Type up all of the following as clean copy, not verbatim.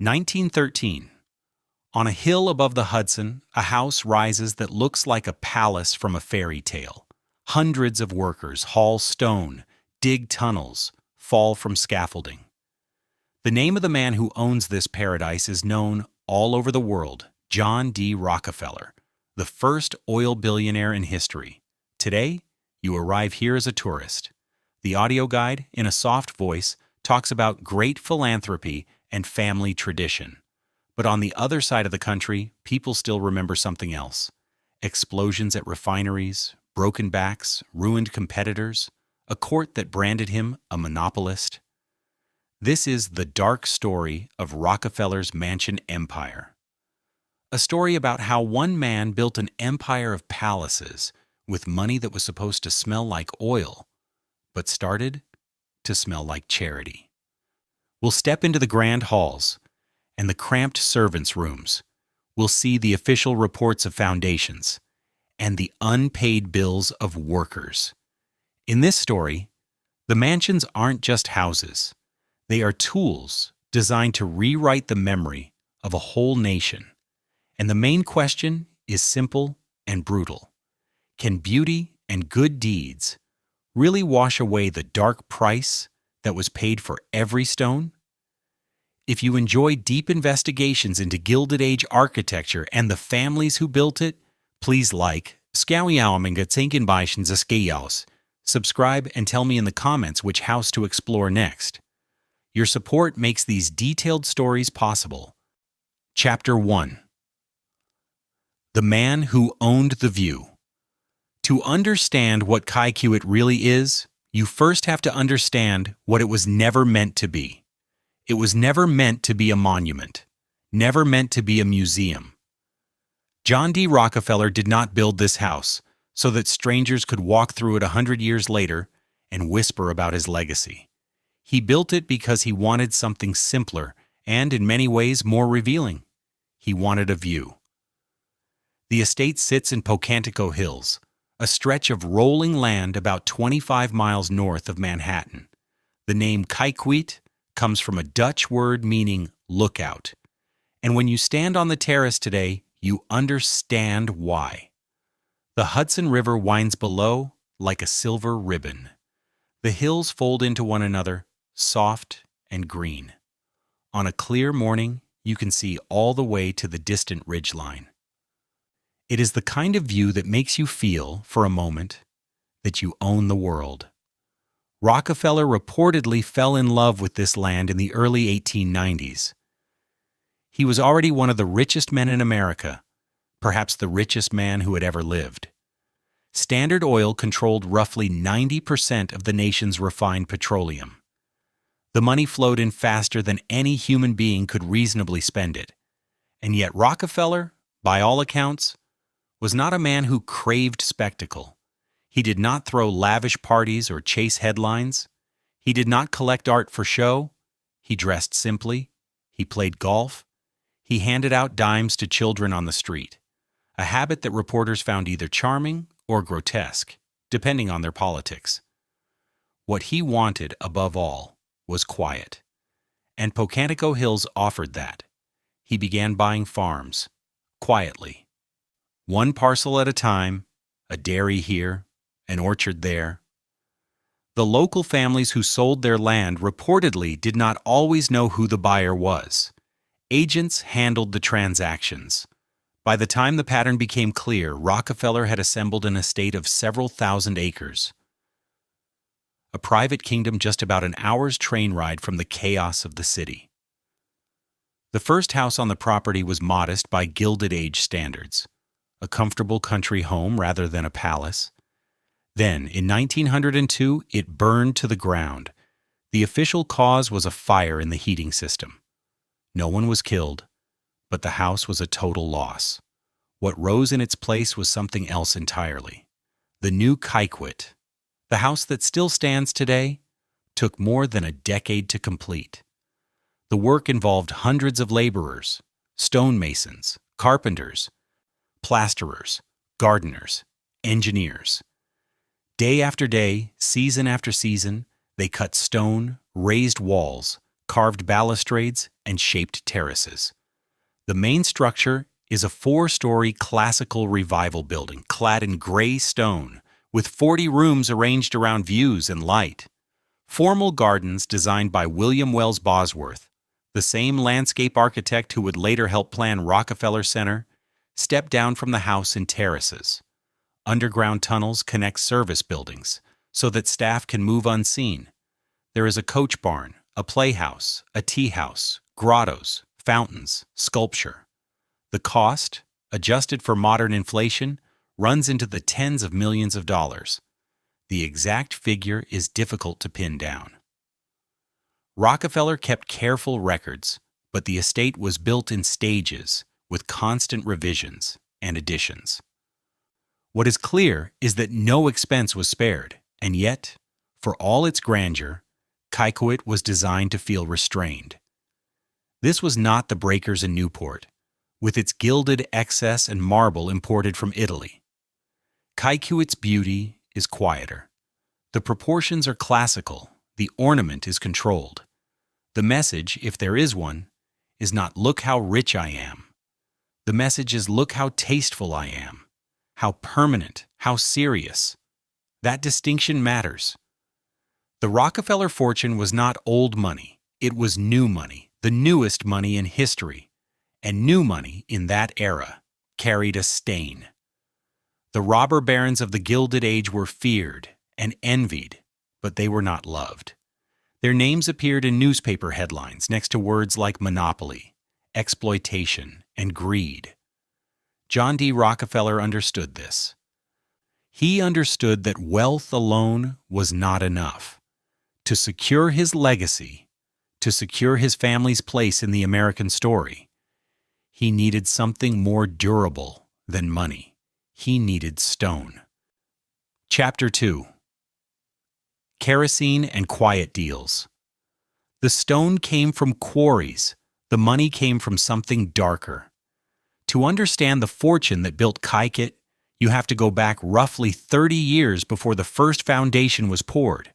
1913. On a hill above the Hudson, a house rises that looks like a palace from a fairy tale. Hundreds of workers haul stone, dig tunnels, fall from scaffolding. The name of the man who owns this paradise is known all over the world, John D. Rockefeller, the first oil billionaire in history. Today, you arrive here as a tourist. The audio guide, in a soft voice, talks about great philanthropy and family tradition. But on the other side of the country, people still remember something else. Explosions at refineries, broken backs, ruined competitors, a court that branded him a monopolist. This is the dark story of Rockefeller's mansion empire. A story about how one man built an empire of palaces with money that was supposed to smell like oil, but started to smell like charity. We'll step into the grand halls and the cramped servants' rooms. We'll see the official reports of foundations and the unpaid bills of workers. In this story, the mansions aren't just houses. They are tools designed to rewrite the memory of a whole nation. And the main question is simple and brutal. Can beauty and good deeds really wash away the dark price that was paid for every stone? If you enjoy deep investigations into Gilded Age architecture and the families who built it, please like, subscribe, and tell me in the comments which house to explore next. Your support makes these detailed stories possible. Chapter 1. The Man Who Owned the View. To understand what Kaikiwit really is, you first have to understand what it was never meant to be. It was never meant to be a monument, never meant to be a museum. John D. Rockefeller did not build this house so that strangers could walk through it 100 years later and whisper about his legacy. He built it because he wanted something simpler and, in many ways, more revealing. He wanted a view. The estate sits in Pocantico Hills, a stretch of rolling land about 25 miles north of Manhattan. The name Kaikiwit comes from a Dutch word meaning lookout. And when you stand on the terrace today, you understand why. The Hudson River winds below like a silver ribbon. The hills fold into one another, soft and green. On a clear morning, you can see all the way to the distant ridgeline. It is the kind of view that makes you feel, for a moment, that you own the world. Rockefeller reportedly fell in love with this land in the early 1890s. He was already one of the richest men in America, perhaps the richest man who had ever lived. Standard Oil controlled roughly 90% of the nation's refined petroleum. The money flowed in faster than any human being could reasonably spend it. And yet Rockefeller, by all accounts, was not a man who craved spectacle. He did not throw lavish parties or chase headlines. He did not collect art for show. He dressed simply. He played golf. He handed out dimes to children on the street, a habit that reporters found either charming or grotesque, depending on their politics. What he wanted, above all, was quiet. And Pocantico Hills offered that. He began buying farms, quietly. One parcel at a time, a dairy here, an orchard there. The local families who sold their land reportedly did not always know who the buyer was. Agents handled the transactions. By the time the pattern became clear, Rockefeller had assembled an estate of several thousand acres. A private kingdom just about an hour's train ride from the chaos of the city. The first house on the property was modest by Gilded Age standards, a comfortable country home rather than a palace. Then, in 1902, it burned to the ground. The official cause was a fire in the heating system. No one was killed, but the house was a total loss. What rose in its place was something else entirely. The new Kaikiwit, the house that still stands today, took more than a decade to complete. The work involved hundreds of laborers, stonemasons, carpenters, plasterers, gardeners, engineers. Day after day, season after season, they cut stone, raised walls, carved balustrades, and shaped terraces. The main structure is a 4-story classical revival building clad in gray stone, with 40 rooms arranged around views and light. Formal gardens designed by William Wells Bosworth, the same landscape architect who would later help plan Rockefeller Center, step down from the house in terraces. Underground tunnels connect service buildings so that staff can move unseen. There is a coach barn, a playhouse, a tea house, grottos, fountains, sculpture. The cost, adjusted for modern inflation, runs into the tens of millions of dollars. The exact figure is difficult to pin down. Rockefeller kept careful records, but the estate was built in stages with constant revisions and additions. What is clear is that no expense was spared, and yet, for all its grandeur, Kykuit was designed to feel restrained. This was not the breakers in Newport, with its gilded excess and marble imported from Italy. Kykuit's beauty is quieter. The proportions are classical, the ornament is controlled. The message, if there is one, is not "look how rich I am." The message is "look how tasteful I am," how permanent, how serious. That distinction matters. The Rockefeller fortune was not old money, it was new money, the newest money in history, and new money in that era carried a stain. The robber barons of the Gilded Age were feared and envied, but they were not loved. Their names appeared in newspaper headlines next to words like monopoly, exploitation, and greed. John D. Rockefeller understood this. He understood that wealth alone was not enough. To secure his legacy, to secure his family's place in the American story, he needed something more durable than money. He needed stone. Chapter 2. Kerosene and quiet deals. The stone came from quarries. The money came from something darker. To understand the fortune that built Kykuit, you have to go back roughly 30 years before the first foundation was poured.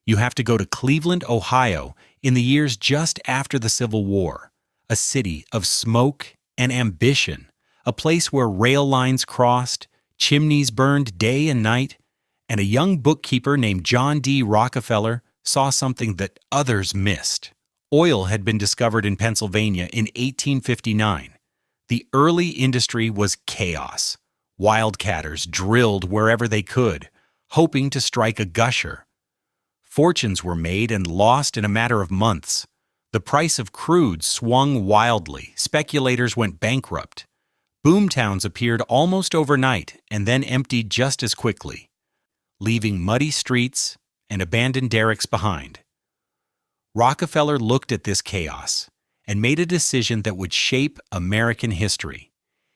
You have to go to Cleveland, Ohio, in the years just after the Civil War, a city of smoke and ambition, a place where rail lines crossed, chimneys burned day and night, and a young bookkeeper named John D. Rockefeller saw something that others missed. Oil had been discovered in Pennsylvania in 1859. The early industry was chaos. Wildcatters drilled wherever they could, hoping to strike a gusher. Fortunes were made and lost in a matter of months. The price of crude swung wildly. Speculators went bankrupt. Boomtowns appeared almost overnight and then emptied just as quickly, leaving muddy streets and abandoned derricks behind. Rockefeller looked at this chaos and made a decision that would shape American history.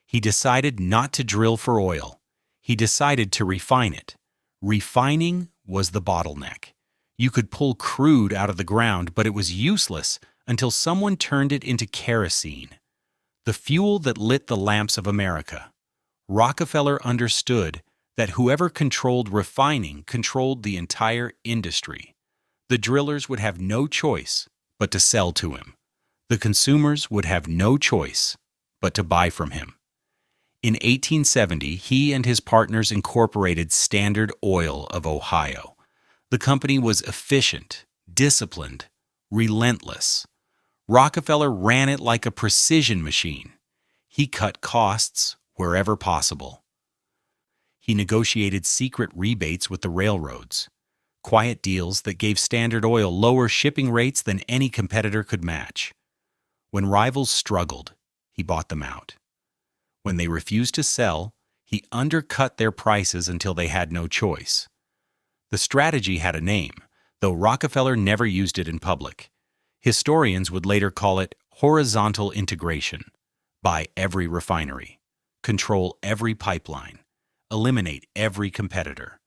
He decided not to drill for oil. He decided to refine it. Refining was the bottleneck. You could pull crude out of the ground, but it was useless until someone turned it into kerosene, the fuel that lit the lamps of America. Rockefeller understood that whoever controlled refining controlled the entire industry. The drillers would have no choice but to sell to him. The consumers would have no choice but to buy from him. In 1870, he and his partners incorporated Standard Oil of Ohio. The company was efficient, disciplined, relentless. Rockefeller ran it like a precision machine. He cut costs wherever possible. He negotiated secret rebates with the railroads, quiet deals that gave Standard Oil lower shipping rates than any competitor could match. When rivals struggled, he bought them out. When they refused to sell, he undercut their prices until they had no choice. The strategy had a name, though Rockefeller never used it in public. Historians would later call it horizontal integration. Buy every refinery, control every pipeline, eliminate every competitor.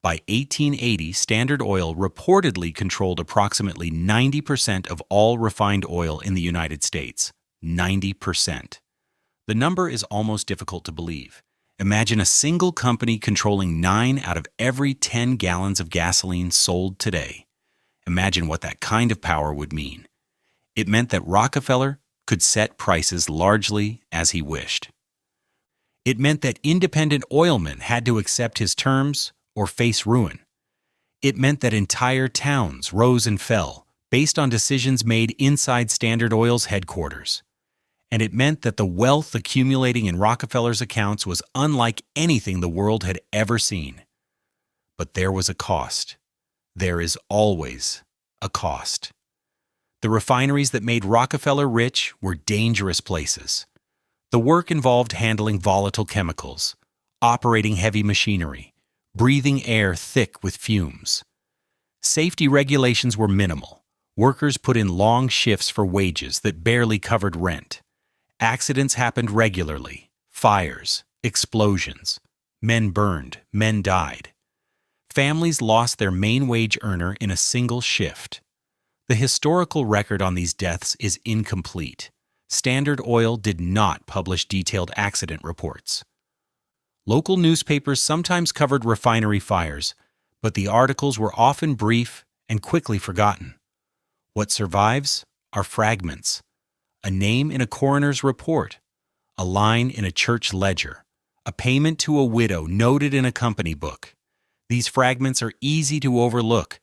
By 1880, Standard Oil reportedly controlled approximately 90% of all refined oil in the United States. 90%. The number is almost difficult to believe. Imagine a single company controlling 9 out of every 10 gallons of gasoline sold today. Imagine what that kind of power would mean. It meant that Rockefeller could set prices largely as he wished. It meant that independent oilmen had to accept his terms or face ruin. It meant that entire towns rose and fell based on decisions made inside Standard Oil's headquarters. And it meant that the wealth accumulating in Rockefeller's accounts was unlike anything the world had ever seen. But there was a cost. There is always a cost. The refineries that made Rockefeller rich were dangerous places. The work involved handling volatile chemicals, operating heavy machinery, breathing air thick with fumes. Safety regulations were minimal. Workers put in long shifts for wages that barely covered rent. Accidents happened regularly. Fires, explosions. Men burned, men died. Families lost their main wage earner in a single shift. The historical record on these deaths is incomplete. Standard Oil did not publish detailed accident reports. Local newspapers sometimes covered refinery fires, but the articles were often brief and quickly forgotten. What survives are fragments: a name in a coroner's report, a line in a church ledger, a payment to a widow noted in a company book. These fragments are easy to overlook.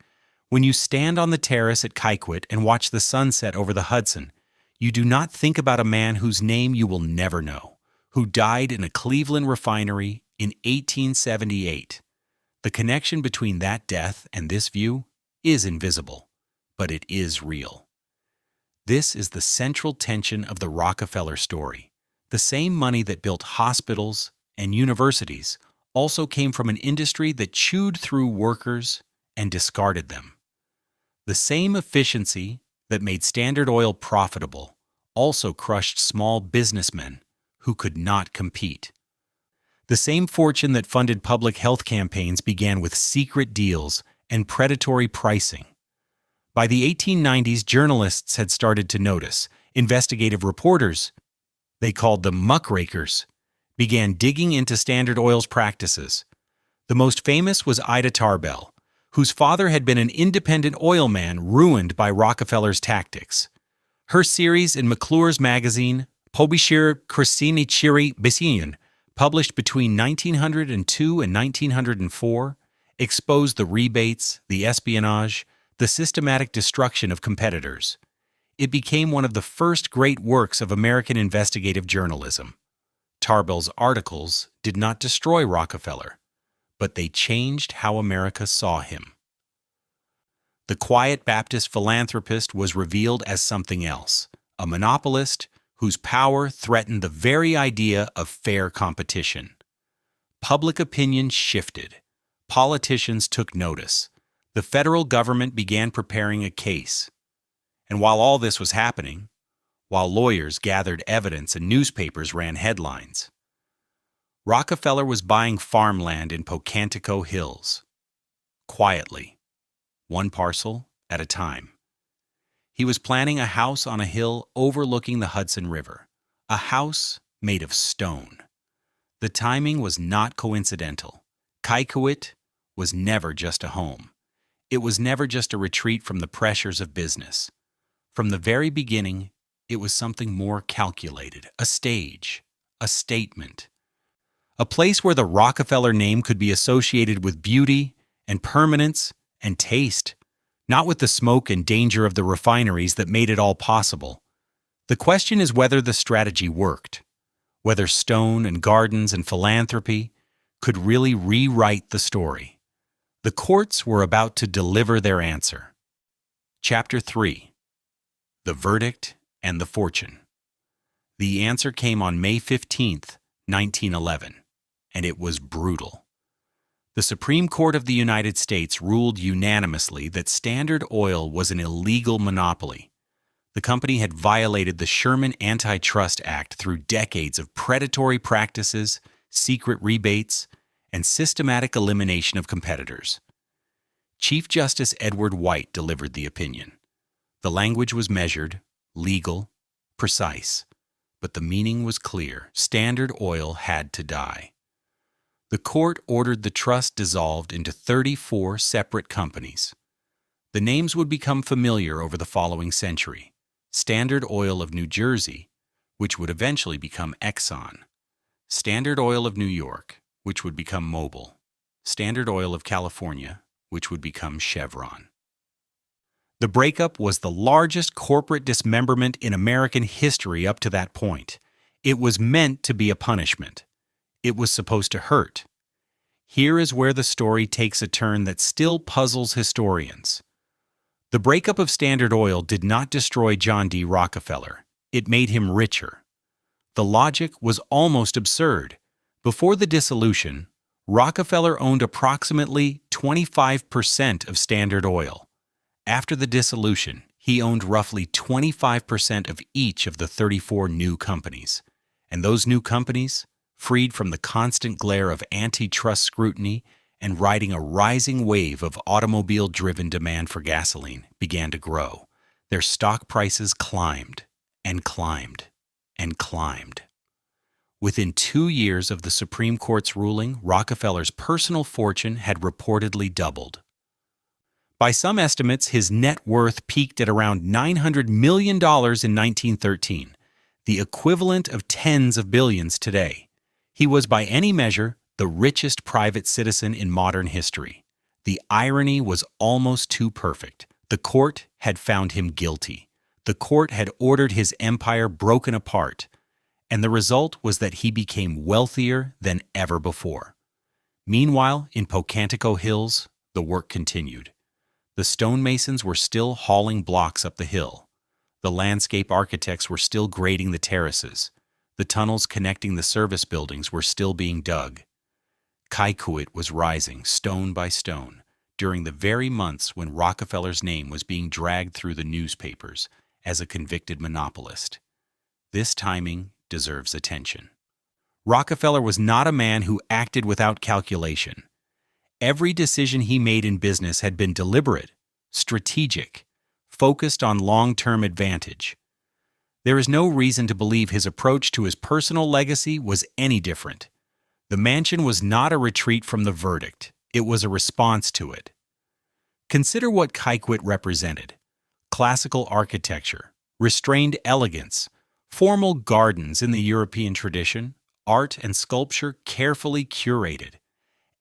When you stand on the terrace at Kykwit and watch the sunset over the Hudson, you do not think about a man whose name you will never know, who died in a Cleveland refinery in 1878. The connection between that death and this view is invisible, but it is real. This is the central tension of the Rockefeller story. The same money that built hospitals and universities also came from an industry that chewed through workers and discarded them. The same efficiency that made Standard Oil profitable also crushed small businessmen who could not compete. The same fortune that funded public health campaigns began with secret deals and predatory pricing. By the 1890s, journalists had started to notice. Investigative reporters, they called them muckrakers, began digging into Standard Oil's practices. The most famous was Ida Tarbell, whose father had been an independent oil man ruined by Rockefeller's tactics. Her series in McClure's magazine, Pobishir Krsini Chiri Bisian, published between 1902 and 1904, exposed the rebates, the espionage, the systematic destruction of competitors. It became one of the first great works of American investigative journalism. Tarbell's articles did not destroy Rockefeller, but they changed how America saw him. The quiet Baptist philanthropist was revealed as something else, a monopolist whose power threatened the very idea of fair competition. Public opinion shifted. Politicians took notice. The federal government began preparing a case. And while all this was happening, while lawyers gathered evidence and newspapers ran headlines, Rockefeller was buying farmland in Pocantico Hills, quietly, one parcel at a time. He was planning a house on a hill overlooking the Hudson River, a house made of stone. The timing was not coincidental. Kykwit was never just a home. It was never just a retreat from the pressures of business. From the very beginning, it was something more calculated, a stage, a statement. A place where the Rockefeller name could be associated with beauty and permanence and taste, not with the smoke and danger of the refineries that made it all possible. The question is whether the strategy worked, whether stone and gardens and philanthropy could really rewrite the story. The courts were about to deliver their answer. Chapter 3. The Verdict and the Fortune. The answer came on May 15, 1911, and it was brutal. The Supreme Court of the United States ruled unanimously that Standard Oil was an illegal monopoly. The company had violated the Sherman Antitrust Act through decades of predatory practices, secret rebates, and systematic elimination of competitors. Chief Justice Edward Wright delivered the opinion. The language was measured, legal, precise, but the meaning was clear. Standard Oil had to die. The court ordered the trust dissolved into 34 separate companies. The names would become familiar over the following century: Standard Oil of New Jersey, which would eventually become Exxon, Standard Oil of New York, which would become Mobil, Standard Oil of California, which would become Chevron. The breakup was the largest corporate dismemberment in American history up to that point. It was meant to be a punishment. It was supposed to hurt. Here is where the story takes a turn that still puzzles historians. The breakup of Standard Oil did not destroy John D. Rockefeller. It made him richer. The logic was almost absurd. Before the dissolution, Rockefeller owned approximately 25% of Standard Oil. After the dissolution, he owned roughly 25% of each of the 34 new companies. And those new companies, freed from the constant glare of antitrust scrutiny and riding a rising wave of automobile-driven demand for gasoline, began to grow. Their stock prices climbed and climbed and climbed. Within 2 years of the Supreme Court's ruling, Rockefeller's personal fortune had reportedly doubled. By some estimates, his net worth peaked at around $900 million in 1913, the equivalent of tens of billions today. He was by any measure the richest private citizen in modern history. The irony was almost too perfect. The court had found him guilty. The court had ordered his empire broken apart, and the result was that he became wealthier than ever before. Meanwhile, in Pocantico Hills, the work continued. The stonemasons were still hauling blocks up the hill. The landscape architects were still grading the terraces. The tunnels connecting the service buildings were still being dug. Kaikouet was rising stone by stone during the very months when Rockefeller's name was being dragged through the newspapers as a convicted monopolist. This timing deserves attention. Rockefeller was not a man who acted without calculation. Every decision he made in business had been deliberate, strategic, focused on long-term advantage. There is no reason to believe his approach to his personal legacy was any different. The mansion was not a retreat from the verdict. It was a response to it. Consider what Kaikouet represented: classical architecture, restrained elegance, formal gardens in the European tradition, art and sculpture carefully curated.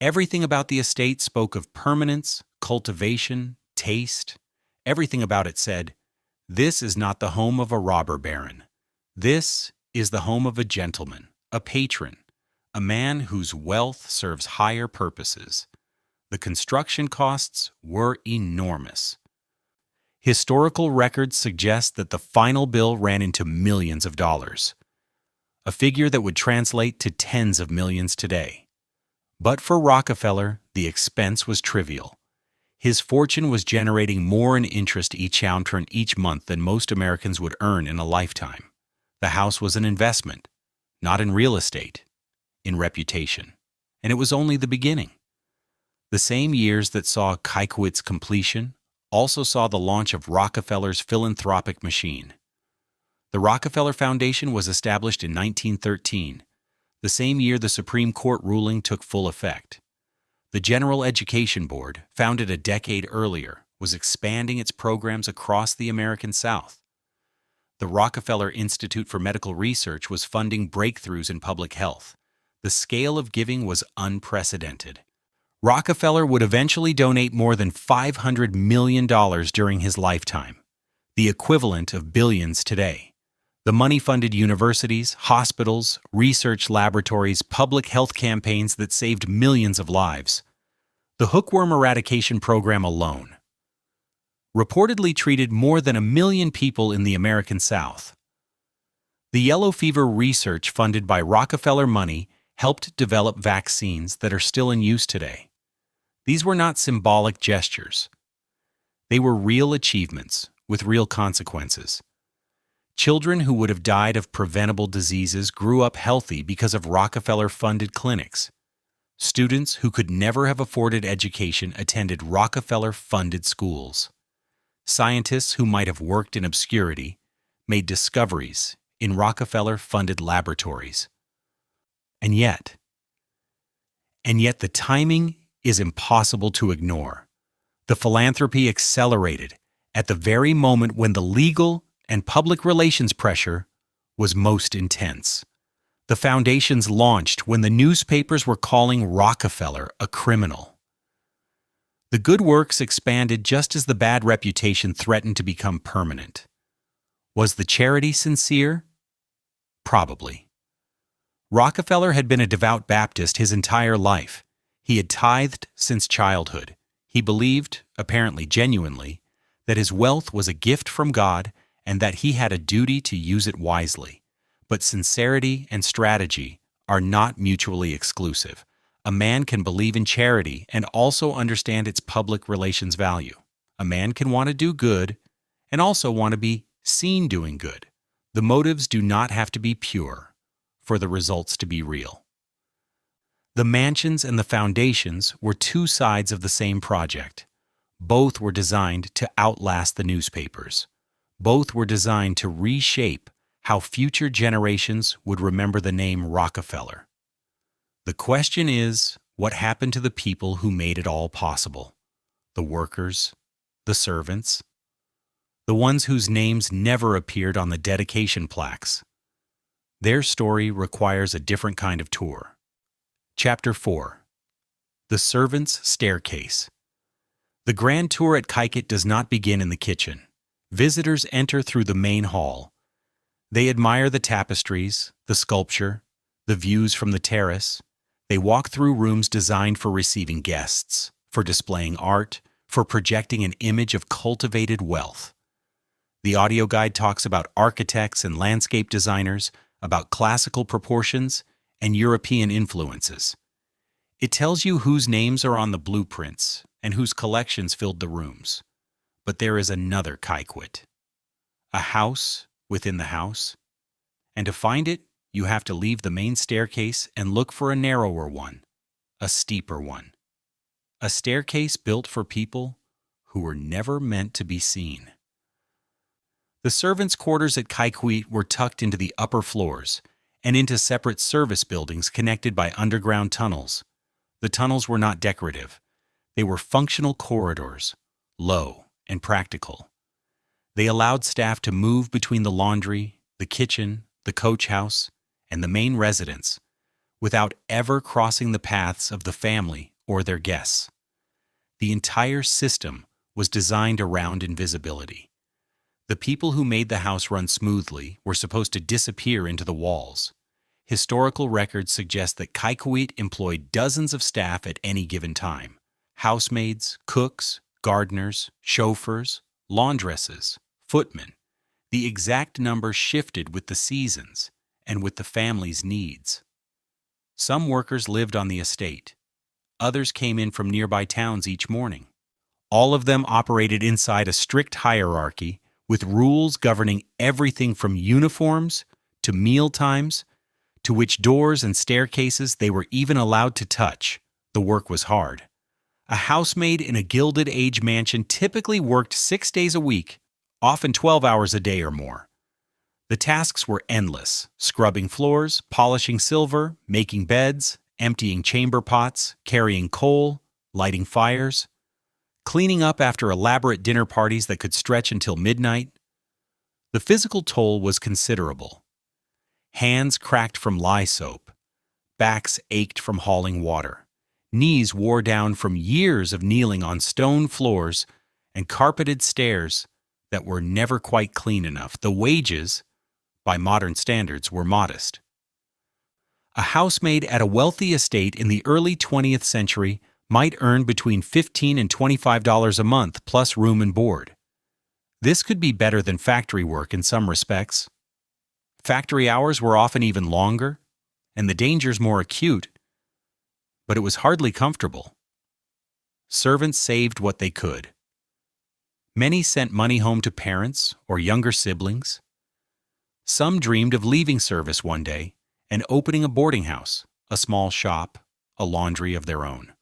Everything about the estate spoke of permanence, cultivation, taste. Everything about it said, "This is not the home of a robber baron. This is the home of a gentleman, a patron, a man whose wealth serves higher purposes." The construction costs were enormous. Historical records suggest that the final bill ran into millions of dollars, a figure that would translate to tens of millions today. But for Rockefeller, the expense was trivial. His fortune was generating more in interest each month than most Americans would earn in a lifetime. The house was an investment, not in real estate, in reputation. And it was only the beginning. The same years that saw Kaikouet's completion also saw the launch of Rockefeller's philanthropic machine. The Rockefeller Foundation was established in 1913, the same year the Supreme Court ruling took full effect. The General Education Board, founded a decade earlier, was expanding its programs across the American South. The Rockefeller Institute for Medical Research was funding breakthroughs in public health. The scale of giving was unprecedented. Rockefeller would eventually donate more than $500 million during his lifetime, the equivalent of billions today. The money funded universities, hospitals, research laboratories, public health campaigns that saved millions of lives. The hookworm eradication program alone reportedly treated more than 1 million people in the American South. The yellow fever research funded by Rockefeller money helped develop vaccines that are still in use today. These were not symbolic gestures. They were real achievements with real consequences. Children who would have died of preventable diseases grew up healthy because of Rockefeller-funded clinics. Students who could never have afforded education attended Rockefeller-funded schools. Scientists who might have worked in obscurity made discoveries in Rockefeller-funded laboratories. And yet the timing is impossible to ignore. The philanthropy accelerated at the very moment when the legal and public relations pressure was most intense. The foundations launched when the newspapers were calling Rockefeller a criminal. The good works expanded just as the bad reputation threatened to become permanent. Was the charity sincere? Probably. Rockefeller had been a devout Baptist his entire life. He had tithed since childhood. He believed, apparently genuinely, that his wealth was a gift from God and that he had a duty to use it wisely. But sincerity and strategy are not mutually exclusive. A man can believe in charity and also understand its public relations value. A man can want to do good and also want to be seen doing good. The motives do not have to be pure for the results to be real. The mansions and the foundations were two sides of the same project. Both were designed to outlast the newspapers. Both were designed to reshape how future generations would remember the name Rockefeller. The question is, what happened to the people who made it all possible? The workers, the servants, the ones whose names never appeared on the dedication plaques. Their story requires a different kind of tour. Chapter 4. The Servants' Staircase. The grand tour at Kaiket does not begin in the kitchen. Visitors enter through the main hall. They admire the tapestries, the sculpture, the views from the terrace. They walk through rooms designed for receiving guests, for displaying art, for projecting an image of cultivated wealth. The audio guide talks about architects and landscape designers, about classical proportions and European influences. It tells you whose names are on the blueprints and whose collections filled the rooms. But there is another Kaiket, a house within the house, and to find it, you have to leave the main staircase and look for a narrower one, a steeper one. A staircase built for people who were never meant to be seen. The servants' quarters at Kaiket were tucked into the upper floors and into separate service buildings connected by underground tunnels. The tunnels were not decorative. They were functional corridors, low and practical. They allowed staff to move between the laundry, the kitchen, the coach house, and the main residence without ever crossing the paths of the family or their guests. The entire system was designed around invisibility. The people who made the house run smoothly were supposed to disappear into the walls. Historical records suggest that Kaiket employed dozens of staff at any given time: housemaids, cooks, gardeners, chauffeurs, laundresses, footmen. The exact number shifted with the seasons and with the family's needs. Some workers lived on the estate. Others came in from nearby towns each morning. All of them operated inside a strict hierarchy with rules governing everything from uniforms to meal times to which doors and staircases they were even allowed to touch. The work was hard. A housemaid in a Gilded Age mansion typically worked 6 days a week, often 12 hours a day or more. The tasks were endless: scrubbing floors, polishing silver, making beds, emptying chamber pots, carrying coal, lighting fires, cleaning up after elaborate dinner parties that could stretch until midnight. The physical toll was considerable. Hands cracked from lye soap. Backs ached from hauling water. Knees wore down from years of kneeling on stone floors and carpeted stairs that were never quite clean enough. The wages, by modern standards, were modest. A housemaid at a wealthy estate in the early 20th century might earn between $15 and $25 a month plus room and board. This could be better than factory work in some respects. Factory hours were often even longer, and the dangers more acute, but it was hardly comfortable. Servants saved what they could. Many sent money home to parents or younger siblings. Some dreamed of leaving service one day and opening a boarding house, a small shop, a laundry of their own.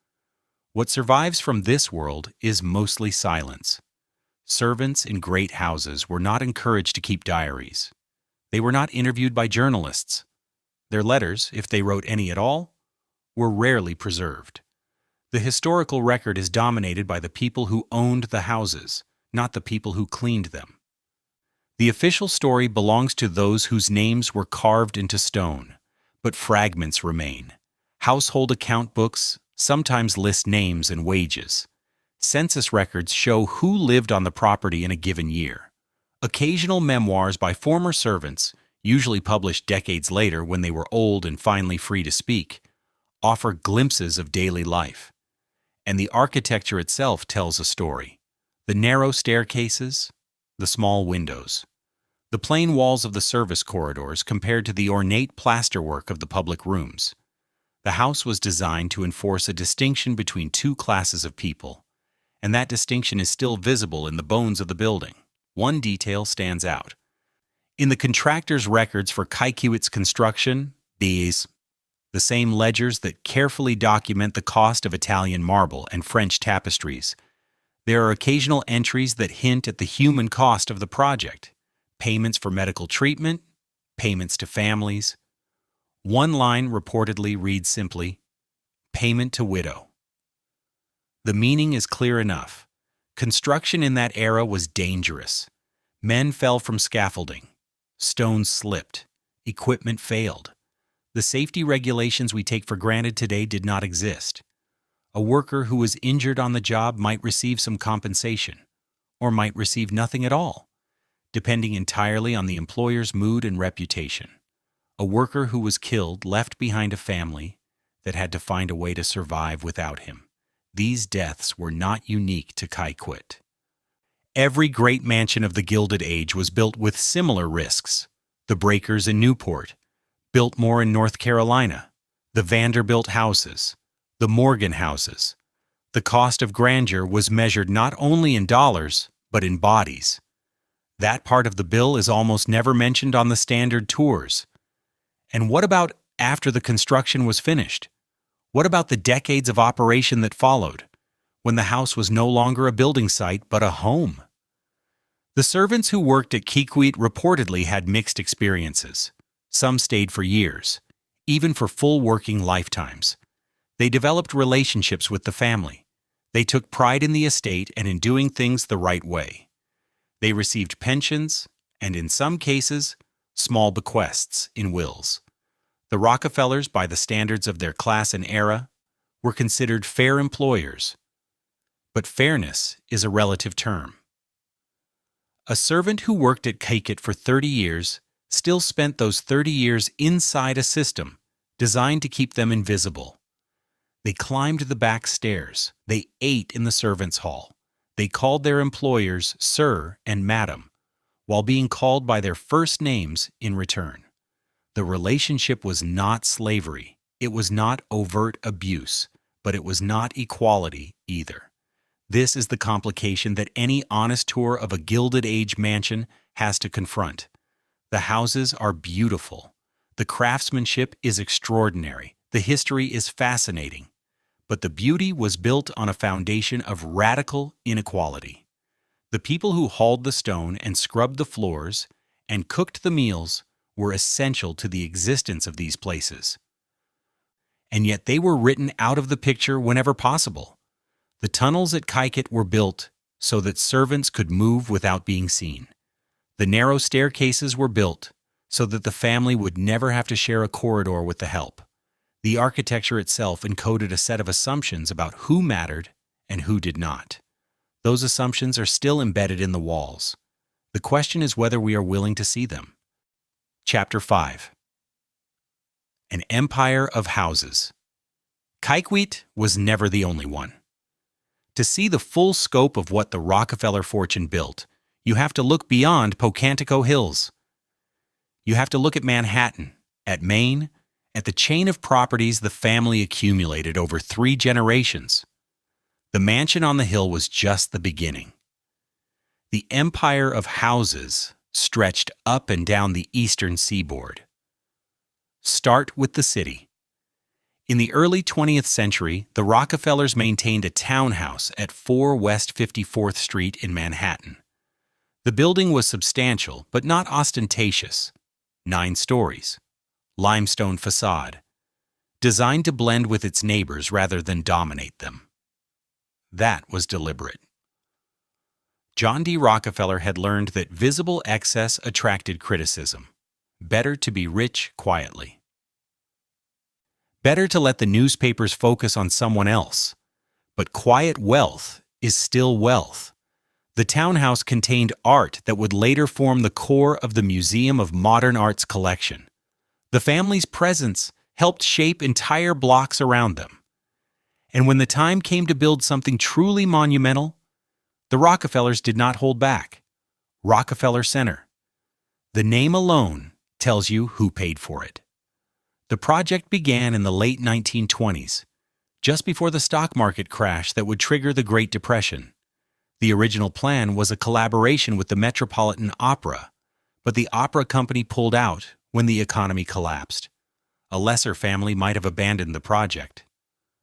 What survives from this world is mostly silence. Servants in great houses were not encouraged to keep diaries. They were not interviewed by journalists. Their letters, if they wrote any at all, were rarely preserved. The historical record is dominated by the people who owned the houses, not the people who cleaned them. The official story belongs to those whose names were carved into stone, but fragments remain. Household account books sometimes list names and wages. Census records show who lived on the property in a given year. Occasional memoirs by former servants, usually published decades later when they were old and finally free to speak, offer glimpses of daily life. And the architecture itself tells a story. The narrow staircases, the small windows, the plain walls of the service corridors compared to the ornate plasterwork of the public rooms. The house was designed to enforce a distinction between two classes of people, and that distinction is still visible in the bones of the building. One detail stands out. In the contractor's records for Kaikiwit's construction, the same ledgers that carefully document the cost of Italian marble and French tapestries, there are occasional entries that hint at the human cost of the project. Payments for medical treatment, payments to families. One line reportedly reads simply, "Payment to widow." The meaning is clear enough. Construction in that era was dangerous. Men fell from scaffolding. Stones slipped. Equipment failed. The safety regulations we take for granted today did not exist. A worker who was injured on the job might receive some compensation, or might receive nothing at all, depending entirely on the employer's mood and reputation. A worker who was killed left behind a family that had to find a way to survive without him. These deaths were not unique to Kaikwit. Every great mansion of the Gilded Age was built with similar risks. The Breakers in Newport, Biltmore in North Carolina, the Vanderbilt houses, the Morgan houses. The cost of grandeur was measured not only in dollars, but in bodies. That part of the bill is almost never mentioned on the standard tours. And what about after the construction was finished? What about the decades of operation that followed, when the house was no longer a building site but a home? The servants who worked at Kikwit reportedly had mixed experiences. Some stayed for years, even for full working lifetimes. They developed relationships with the family. They took pride in the estate and in doing things the right way. They received pensions, and in some cases, small bequests in wills. The Rockefellers, by the standards of their class and era, were considered fair employers. But fairness is a relative term. A servant who worked at Kaikit for 30 years still spent those 30 years inside a system designed to keep them invisible. They climbed the back stairs. They ate in the servants' hall. They called their employers Sir and Madam, while being called by their first names in return. The relationship was not slavery. It was not overt abuse, but it was not equality either. This is the complication that any honest tour of a Gilded Age mansion has to confront. The houses are beautiful. The craftsmanship is extraordinary. The history is fascinating. But the beauty was built on a foundation of radical inequality. The people who hauled the stone and scrubbed the floors and cooked the meals were essential to the existence of these places. And yet they were written out of the picture whenever possible. The tunnels at Kaikit were built so that servants could move without being seen. The narrow staircases were built so that the family would never have to share a corridor with the help. The architecture itself encoded a set of assumptions about who mattered and who did not. Those assumptions are still embedded in the walls. The question is whether we are willing to see them. Chapter 5. An Empire of Houses. Kaikwit was never the only one. To see the full scope of what the Rockefeller fortune built, you have to look beyond Pocantico Hills. You have to look at Manhattan, at Maine, at the chain of properties the family accumulated over 3 generations. The mansion on the hill was just the beginning. The empire of houses stretched up and down the eastern seaboard. Start with the city. In the early 20th century, the Rockefellers maintained a townhouse at 4 West 54th Street in Manhattan. The building was substantial but not ostentatious. 9 stories. Limestone facade. Designed to blend with its neighbors rather than dominate them. That was deliberate. John D. Rockefeller had learned that visible excess attracted criticism. Better to be rich quietly. Better to let the newspapers focus on someone else. But quiet wealth is still wealth. The townhouse contained art that would later form the core of the Museum of Modern Art's collection. The family's presence helped shape entire blocks around them. And when the time came to build something truly monumental, the Rockefellers did not hold back. Rockefeller Center. The name alone tells you who paid for it. The project began in the late 1920s, just before the stock market crash that would trigger the Great Depression. The original plan was a collaboration with the Metropolitan Opera, but the opera company pulled out when the economy collapsed. A lesser family might have abandoned the project.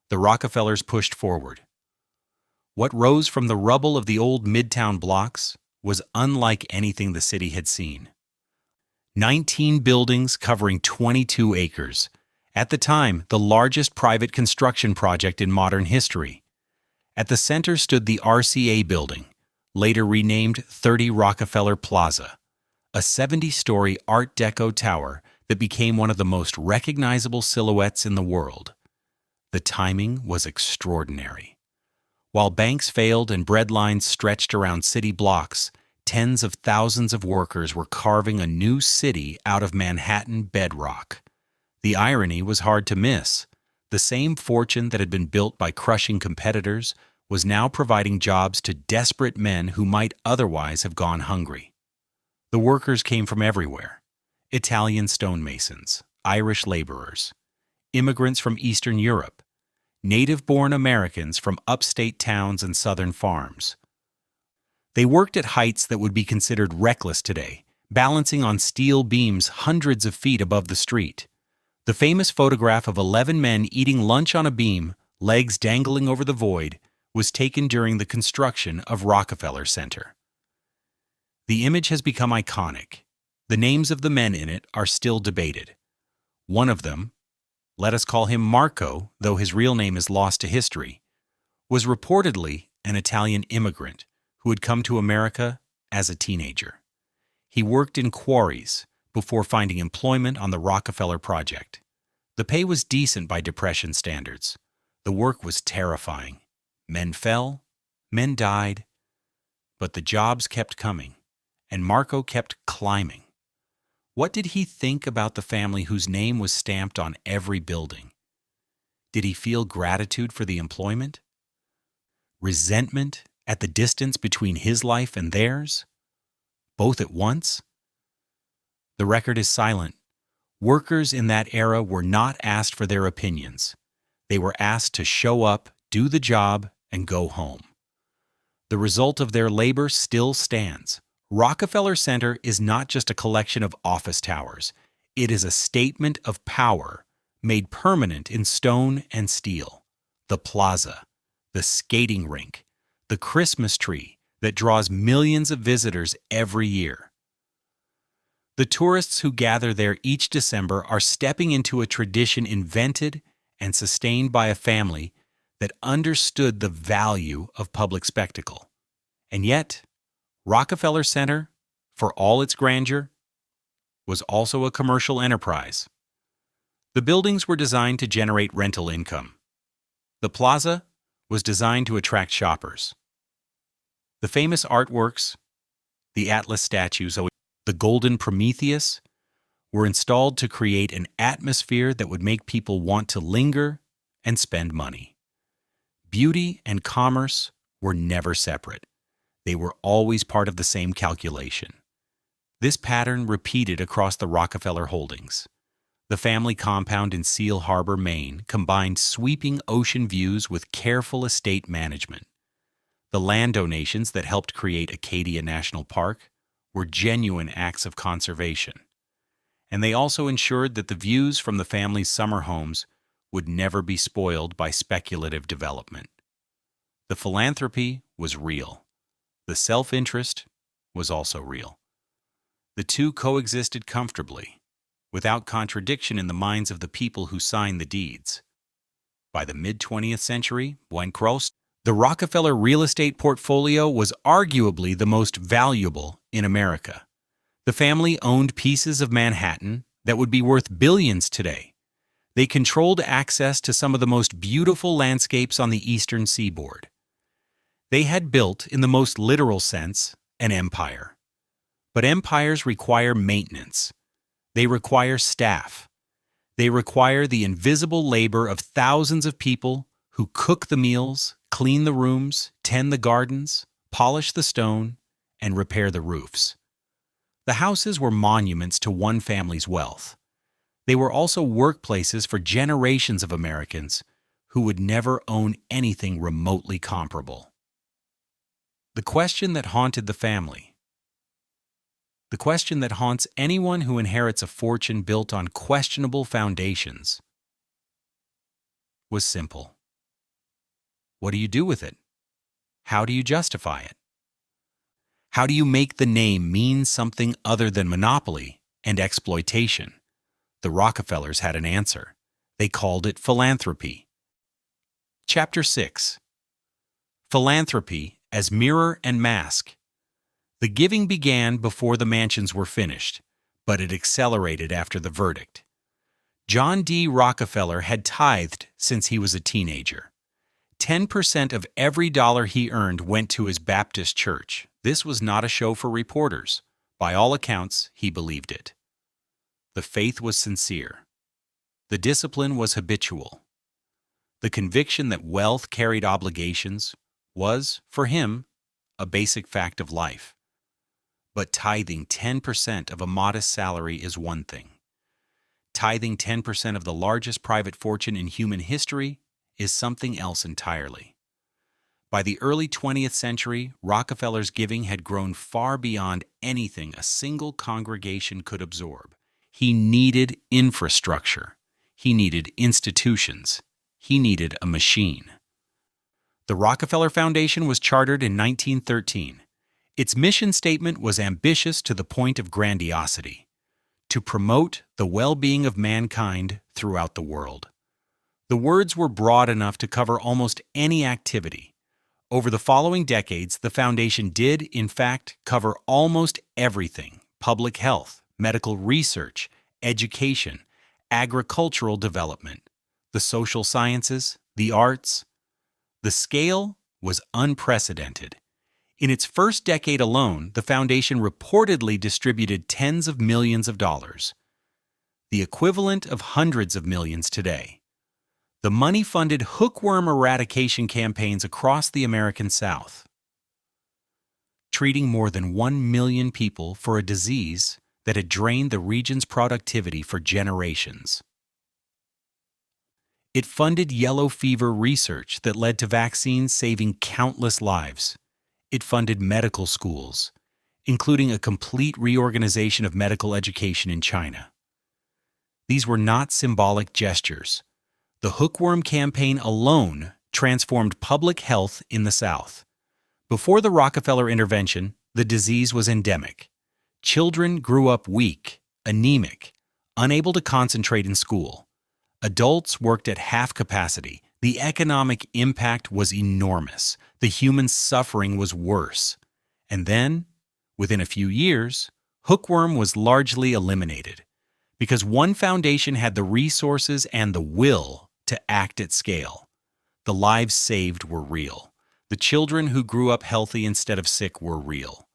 The Rockefellers pushed forward. What rose from the rubble of the old Midtown blocks was unlike anything the city had seen. 19 buildings covering 22 acres. At the time, the largest private construction project in modern history. At the center stood the RCA building, later renamed 30 Rockefeller Plaza, a 70-story Art Deco tower that became one of the most recognizable silhouettes in the world. The timing was extraordinary. While banks failed and bread lines stretched around city blocks, tens of thousands of workers were carving a new city out of Manhattan bedrock. The irony was hard to miss. The same fortune that had been built by crushing competitors was now providing jobs to desperate men who might otherwise have gone hungry. The workers came from everywhere: Italian stonemasons, Irish laborers, immigrants from Eastern Europe, native-born Americans from upstate towns and southern farms. They worked at heights that would be considered reckless today, balancing on steel beams hundreds of feet above the street. The famous photograph of 11 men eating lunch on a beam, legs dangling over the void, was taken during the construction of Rockefeller Center. The image has become iconic. The names of the men in it are still debated. One of them, let us call him Marco, though his real name is lost to history, was reportedly an Italian immigrant who had come to America as a teenager. He worked in quarries before finding employment on the Rockefeller project. The pay was decent by Depression standards. The work was terrifying. Men fell, men died, but the jobs kept coming, and Marco kept climbing. What did he think about the family whose name was stamped on every building? Did he feel gratitude for the employment? Resentment at the distance between his life and theirs? Both at once? The record is silent. Workers in that era were not asked for their opinions. They were asked to show up, do the job, and go home. The result of their labor still stands. Rockefeller Center is not just a collection of office towers. It is a statement of power made permanent in stone and steel. The plaza, the skating rink, the Christmas tree that draws millions of visitors every year. The tourists who gather there each December are stepping into a tradition invented and sustained by a family that understood the value of public spectacle. And yet, Rockefeller Center, for all its grandeur, was also a commercial enterprise. The buildings were designed to generate rental income. The plaza was designed to attract shoppers. The famous artworks, the Atlas statues, the golden Prometheus, were installed to create an atmosphere that would make people want to linger and spend money. Beauty and commerce were never separate. They were always part of the same calculation. This pattern repeated across the Rockefeller holdings. The family compound in Seal Harbor, Maine, combined sweeping ocean views with careful estate management. The land donations that helped create Acadia National Park were genuine acts of conservation. And they also ensured that the views from the family's summer homes would never be spoiled by speculative development. The philanthropy was real. The self-interest was also real. The two coexisted comfortably, without contradiction in the minds of the people who signed the deeds. By the mid-20th century, The Rockefeller real estate portfolio was arguably the most valuable in America. The family owned pieces of Manhattan that would be worth billions today. They controlled access to some of the most beautiful landscapes on the eastern seaboard. They had built, in the most literal sense, an empire. But empires require maintenance. They require staff. They require the invisible labor of thousands of people who cook the meals, clean the rooms, tend the gardens, polish the stone, and repair the roofs. The houses were monuments to one family's wealth. They were also workplaces for generations of Americans who would never own anything remotely comparable. The question that haunted the family, the question that haunts anyone who inherits a fortune built on questionable foundations, was simple. What do you do with it? How do you justify it? How do you make the name mean something other than monopoly and exploitation? The Rockefellers had an answer. They called it philanthropy. Chapter 6. Philanthropy as Mirror and Mask. The giving began before the mansions were finished, but it accelerated after the verdict. John D. Rockefeller had tithed since he was a teenager. 10% of every dollar he earned went to his Baptist church. This was not a show for reporters. By all accounts, he believed it. The faith was sincere. The discipline was habitual. The conviction that wealth carried obligations was, for him, a basic fact of life. But tithing 10% of a modest salary is one thing. Tithing 10% of the largest private fortune in human history is something else entirely. By the early 20th century, Rockefeller's giving had grown far beyond anything a single congregation could absorb. He needed infrastructure. He needed institutions. He needed a machine. The Rockefeller Foundation was chartered in 1913. Its mission statement was ambitious to the point of grandiosity: to promote the well-being of mankind throughout the world. The words were broad enough to cover almost any activity. Over the following decades, the foundation did, in fact, cover almost everything: public health, medical research, education, agricultural development, the social sciences, the arts. The scale was unprecedented. In its first decade alone, the foundation reportedly distributed tens of millions of dollars, the equivalent of hundreds of millions today. The money funded hookworm eradication campaigns across the American South, treating more than 1 million people for a disease that had drained the region's productivity for generations. It funded yellow fever research that led to vaccines saving countless lives. It funded medical schools, including a complete reorganization of medical education in China. These were not symbolic gestures. The hookworm campaign alone transformed public health in the South. Before the Rockefeller intervention, the disease was endemic. Children grew up weak, anemic, unable to concentrate in school. Adults worked at half capacity. The economic impact was enormous. The human suffering was worse. And then, within a few years, hookworm was largely eliminated because one foundation had the resources and the will to act at scale. The lives saved were real. The children who grew up healthy instead of sick were real.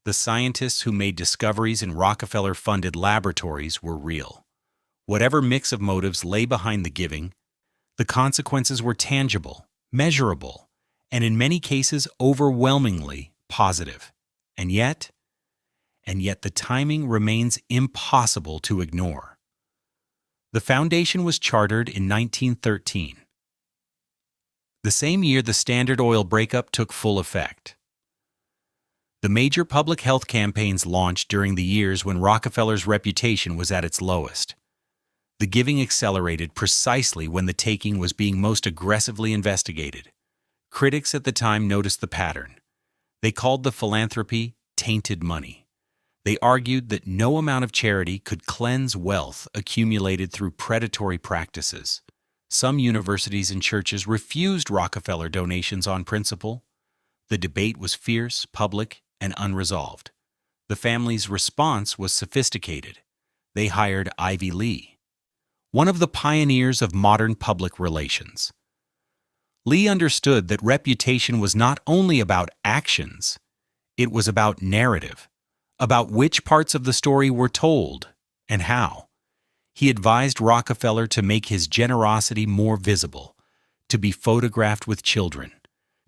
The scientists who made discoveries in Rockefeller-funded laboratories were real. Whatever mix of motives lay behind the giving, the consequences were tangible, measurable, and in many cases overwhelmingly positive. And yet the timing remains impossible to ignore. The foundation was chartered in 1913. The same year the Standard Oil breakup took full effect. The major public health campaigns launched during the years when Rockefeller's reputation was at its lowest. The giving accelerated precisely when the taking was being most aggressively investigated. Critics at the time noticed the pattern. They called the philanthropy tainted money. They argued that no amount of charity could cleanse wealth accumulated through predatory practices. Some universities and churches refused Rockefeller donations on principle. The debate was fierce, public, and unresolved. The family's response was sophisticated. They hired Ivy Lee, one of the pioneers of modern public relations. Lee understood that reputation was not only about actions, it was about narrative, about which parts of the story were told and how. He advised Rockefeller to make his generosity more visible, to be photographed with children,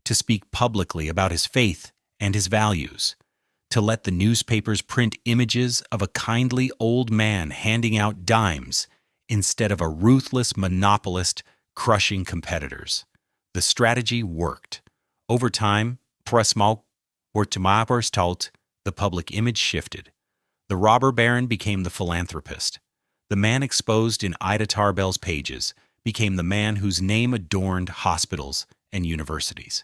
to speak publicly about his faith and his values, to let the newspapers print images of a kindly old man handing out dimes instead of a ruthless monopolist crushing competitors. The strategy worked. Over time, the public image shifted. The robber baron became the philanthropist. The man exposed in Ida Tarbell's pages became the man whose name adorned hospitals and universities.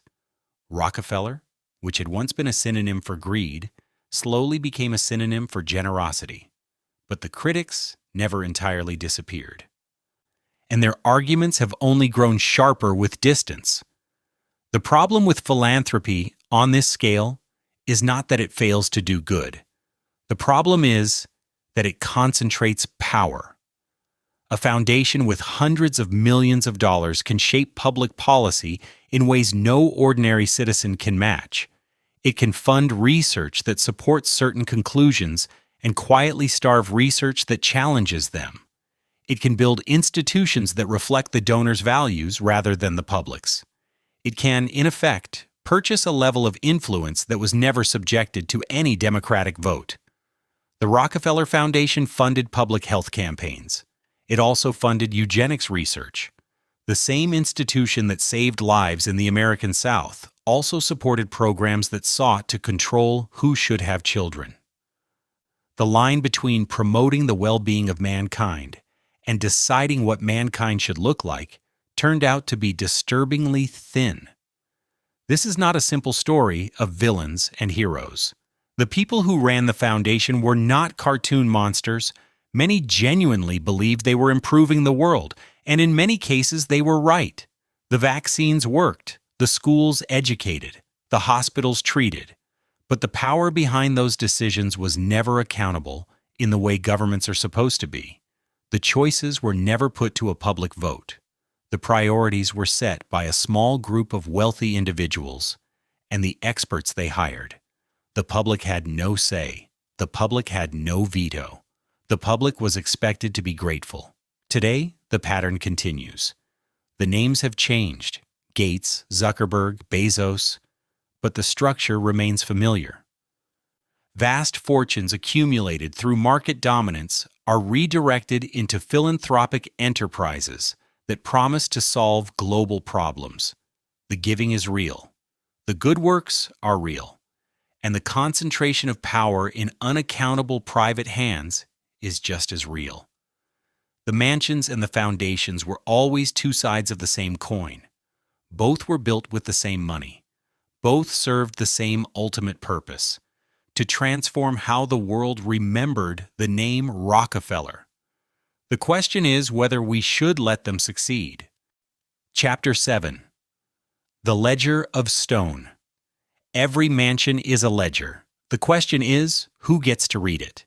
Rockefeller, which had once been a synonym for greed, slowly became a synonym for generosity. But the critics never entirely disappeared. And their arguments have only grown sharper with distance. The problem with philanthropy on this scale is not that it fails to do good. The problem is that it concentrates power. A foundation with hundreds of millions of dollars can shape public policy in ways no ordinary citizen can match. It can fund research that supports certain conclusions and quietly starve research that challenges them. It can build institutions that reflect the donor's values rather than the public's. It can, in effect, purchase a level of influence that was never subjected to any democratic vote. The Rockefeller Foundation funded public health campaigns. It also funded eugenics research. The same institution that saved lives in the American South also supported programs that sought to control who should have children. The line between promoting the well-being of mankind and deciding what mankind should look like turned out to be disturbingly thin. This is not a simple story of villains and heroes. The people who ran the foundation were not cartoon monsters. Many genuinely believed they were improving the world, and in many cases they were right. The vaccines worked, the schools educated, the hospitals treated. But the power behind those decisions was never accountable in the way governments are supposed to be. The choices were never put to a public vote. The priorities were set by a small group of wealthy individuals and the experts they hired. The public had no say. The public had no veto. The public was expected to be grateful. Today, the pattern continues. The names have changed: Gates, Zuckerberg, Bezos, but the structure remains familiar. Vast fortunes accumulated through market dominance are redirected into philanthropic enterprises that promise to solve global problems. The giving is real. The good works are real. And the concentration of power in unaccountable private hands is just as real. The mansions and the foundations were always two sides of the same coin. Both were built with the same money. Both served the same ultimate purpose: to transform how the world remembered the name Rockefeller. The question is whether we should let them succeed. Chapter 7. The Ledger of Stone. Every mansion is a ledger. The question is, who gets to read it?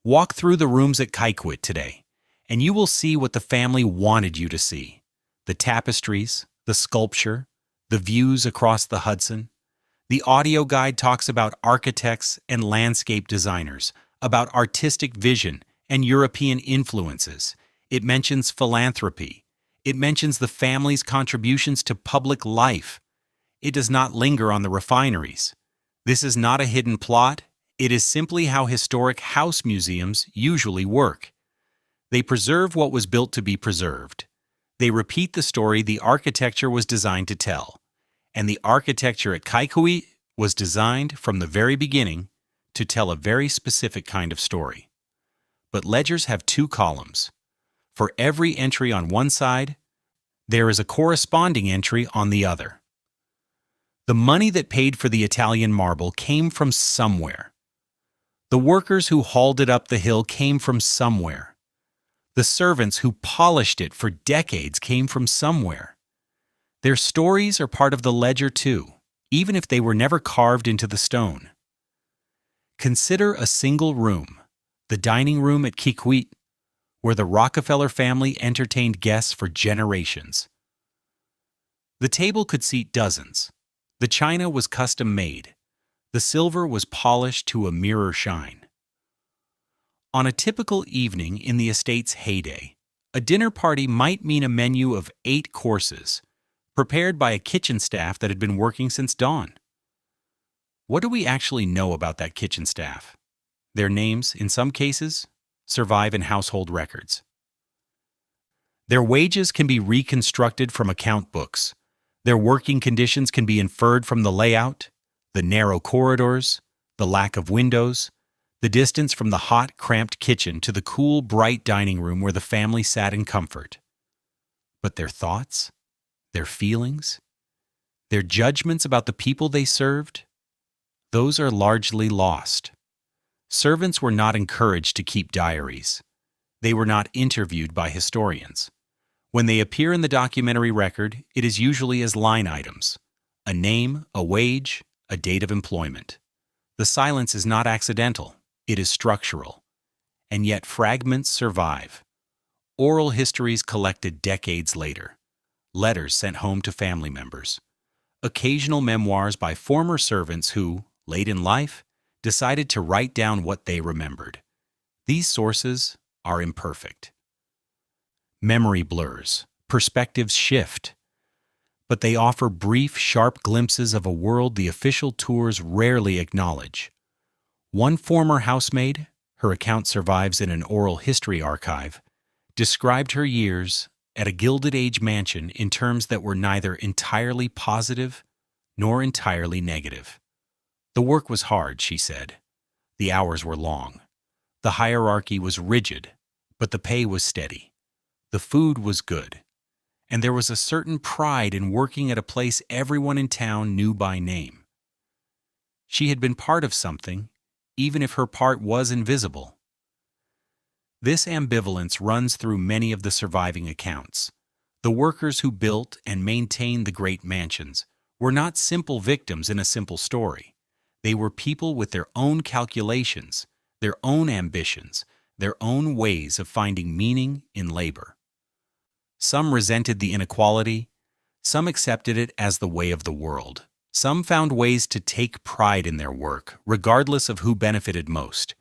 Walk through the rooms at Kykewit today, and you will see what the family wanted you to see. The tapestries, the sculpture, the views across the Hudson. The audio guide talks about architects and landscape designers, about artistic vision and European influences. It mentions philanthropy. It mentions the family's contributions to public life. It does not linger on the refineries. This is not a hidden plot. It is simply how historic house museums usually work. They preserve what was built to be preserved. They repeat the story the architecture was designed to tell. And the architecture at Kykewit was designed from the very beginning to tell a very specific kind of story. But ledgers have two columns. For every entry on one side, there is a corresponding entry on the other. The money that paid for the Italian marble came from somewhere. The workers who hauled it up the hill came from somewhere. The servants who polished it for decades came from somewhere. Their stories are part of the ledger too, even if they were never carved into the stone. Consider a single room, the dining room at Kikwit, where the Rockefeller family entertained guests for generations. The table could seat dozens. The china was custom-made. The silver was polished to a mirror shine. On a typical evening in the estate's heyday, a dinner party might mean a menu of 8 courses, prepared by a kitchen staff that had been working since dawn. What do we actually know about that kitchen staff? Their names, in some cases, survive in household records. Their wages can be reconstructed from account books. Their working conditions can be inferred from the layout, the narrow corridors, the lack of windows, the distance from the hot, cramped kitchen to the cool, bright dining room where the family sat in comfort. But their thoughts, their feelings, their judgments about the people they served, those are largely lost. Servants were not encouraged to keep diaries. They were not interviewed by historians. When they appear in the documentary record, it is usually as line items: a name, a wage, a date of employment. The silence is not accidental, it is structural. And yet fragments survive. Oral histories collected decades later. Letters sent home to family members. Occasional memoirs by former servants who, late in life, decided to write down what they remembered. These sources are imperfect. Memory blurs, perspectives shift, but they offer brief, sharp glimpses of a world the official tours rarely acknowledge. One former housemaid, her account survives in an oral history archive, described her years at a Gilded Age mansion in terms that were neither entirely positive nor entirely negative. The work was hard, she said. The hours were long. The hierarchy was rigid, but the pay was steady. The food was good. And there was a certain pride in working at a place everyone in town knew by name. She had been part of something, even if her part was invisible. This ambivalence runs through many of the surviving accounts. The workers who built and maintained the great mansions were not simple victims in a simple story. They were people with their own calculations, their own ambitions, their own ways of finding meaning in labor. Some resented the inequality, some accepted it as the way of the world. Some found ways to take pride in their work, regardless of who benefited most.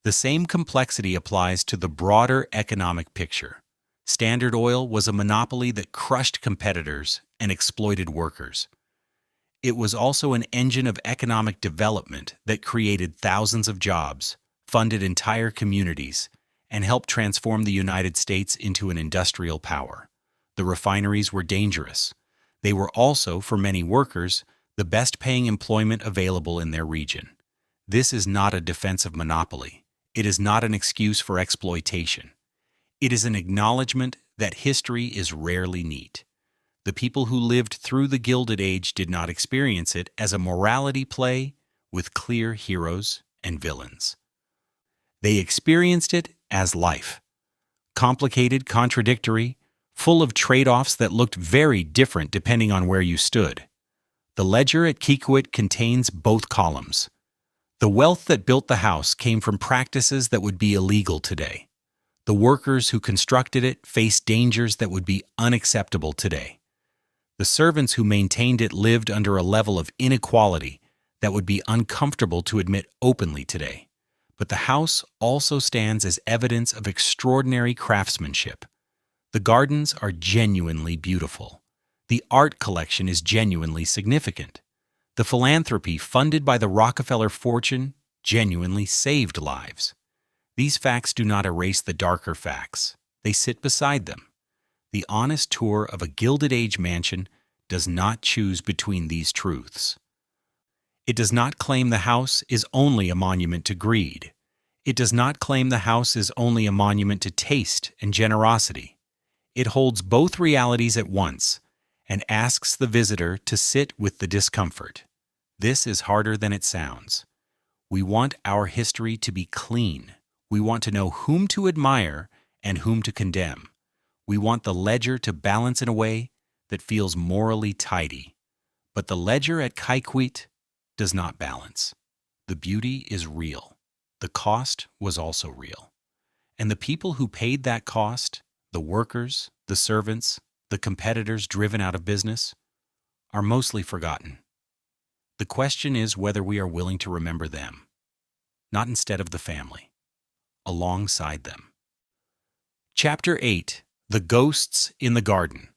The same complexity applies to the broader economic picture. Standard Oil was a monopoly that crushed competitors and exploited workers. It was also an engine of economic development that created thousands of jobs, funded entire communities, and helped transform the United States into an industrial power. The refineries were dangerous. They were also, for many workers, the best-paying employment available in their region. This is not a defense of monopoly. It is not an excuse for exploitation. It is an acknowledgement that history is rarely neat. The people who lived through the Gilded Age did not experience it as a morality play with clear heroes and villains. They experienced it as life. Complicated, contradictory, full of trade-offs that looked very different depending on where you stood. The ledger at Kikwit contains both columns. The wealth that built the house came from practices that would be illegal today. The workers who constructed it faced dangers that would be unacceptable today. The servants who maintained it lived under a level of inequality that would be uncomfortable to admit openly today. But the house also stands as evidence of extraordinary craftsmanship. The gardens are genuinely beautiful. The art collection is genuinely significant. The philanthropy funded by the Rockefeller fortune genuinely saved lives. These facts do not erase the darker facts. They sit beside them. The honest tour of a Gilded Age mansion does not choose between these truths. It does not claim the house is only a monument to greed. It does not claim the house is only a monument to taste and generosity. It holds both realities at once and asks the visitor to sit with the discomfort. This is harder than it sounds. We want our history to be clean. We want to know whom to admire and whom to condemn. We want the ledger to balance in a way that feels morally tidy. But the ledger at Kaikwit does not balance. The beauty is real. The cost was also real. And the people who paid that cost, the workers, the servants, the competitors driven out of business, are mostly forgotten. The question is whether we are willing to remember them, not instead of the family, alongside them. Chapter 8. The Ghosts in the Garden.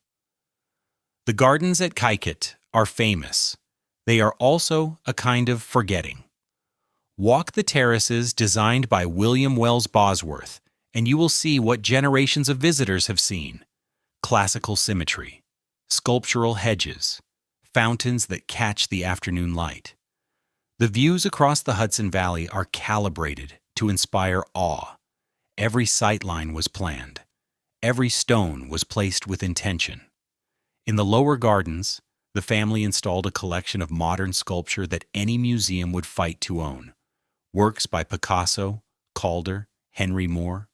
The gardens at Kaikit are famous. They are also a kind of forgetting. Walk the terraces designed by William Wells Bosworth, and you will see what generations of visitors have seen. Classical symmetry, sculptural hedges, fountains that catch the afternoon light. The views across the Hudson Valley are calibrated to inspire awe. Every sightline was planned. Every stone was placed with intention. In the lower gardens, the family installed a collection of modern sculpture that any museum would fight to own. Works by Picasso, Calder, Henry Moore.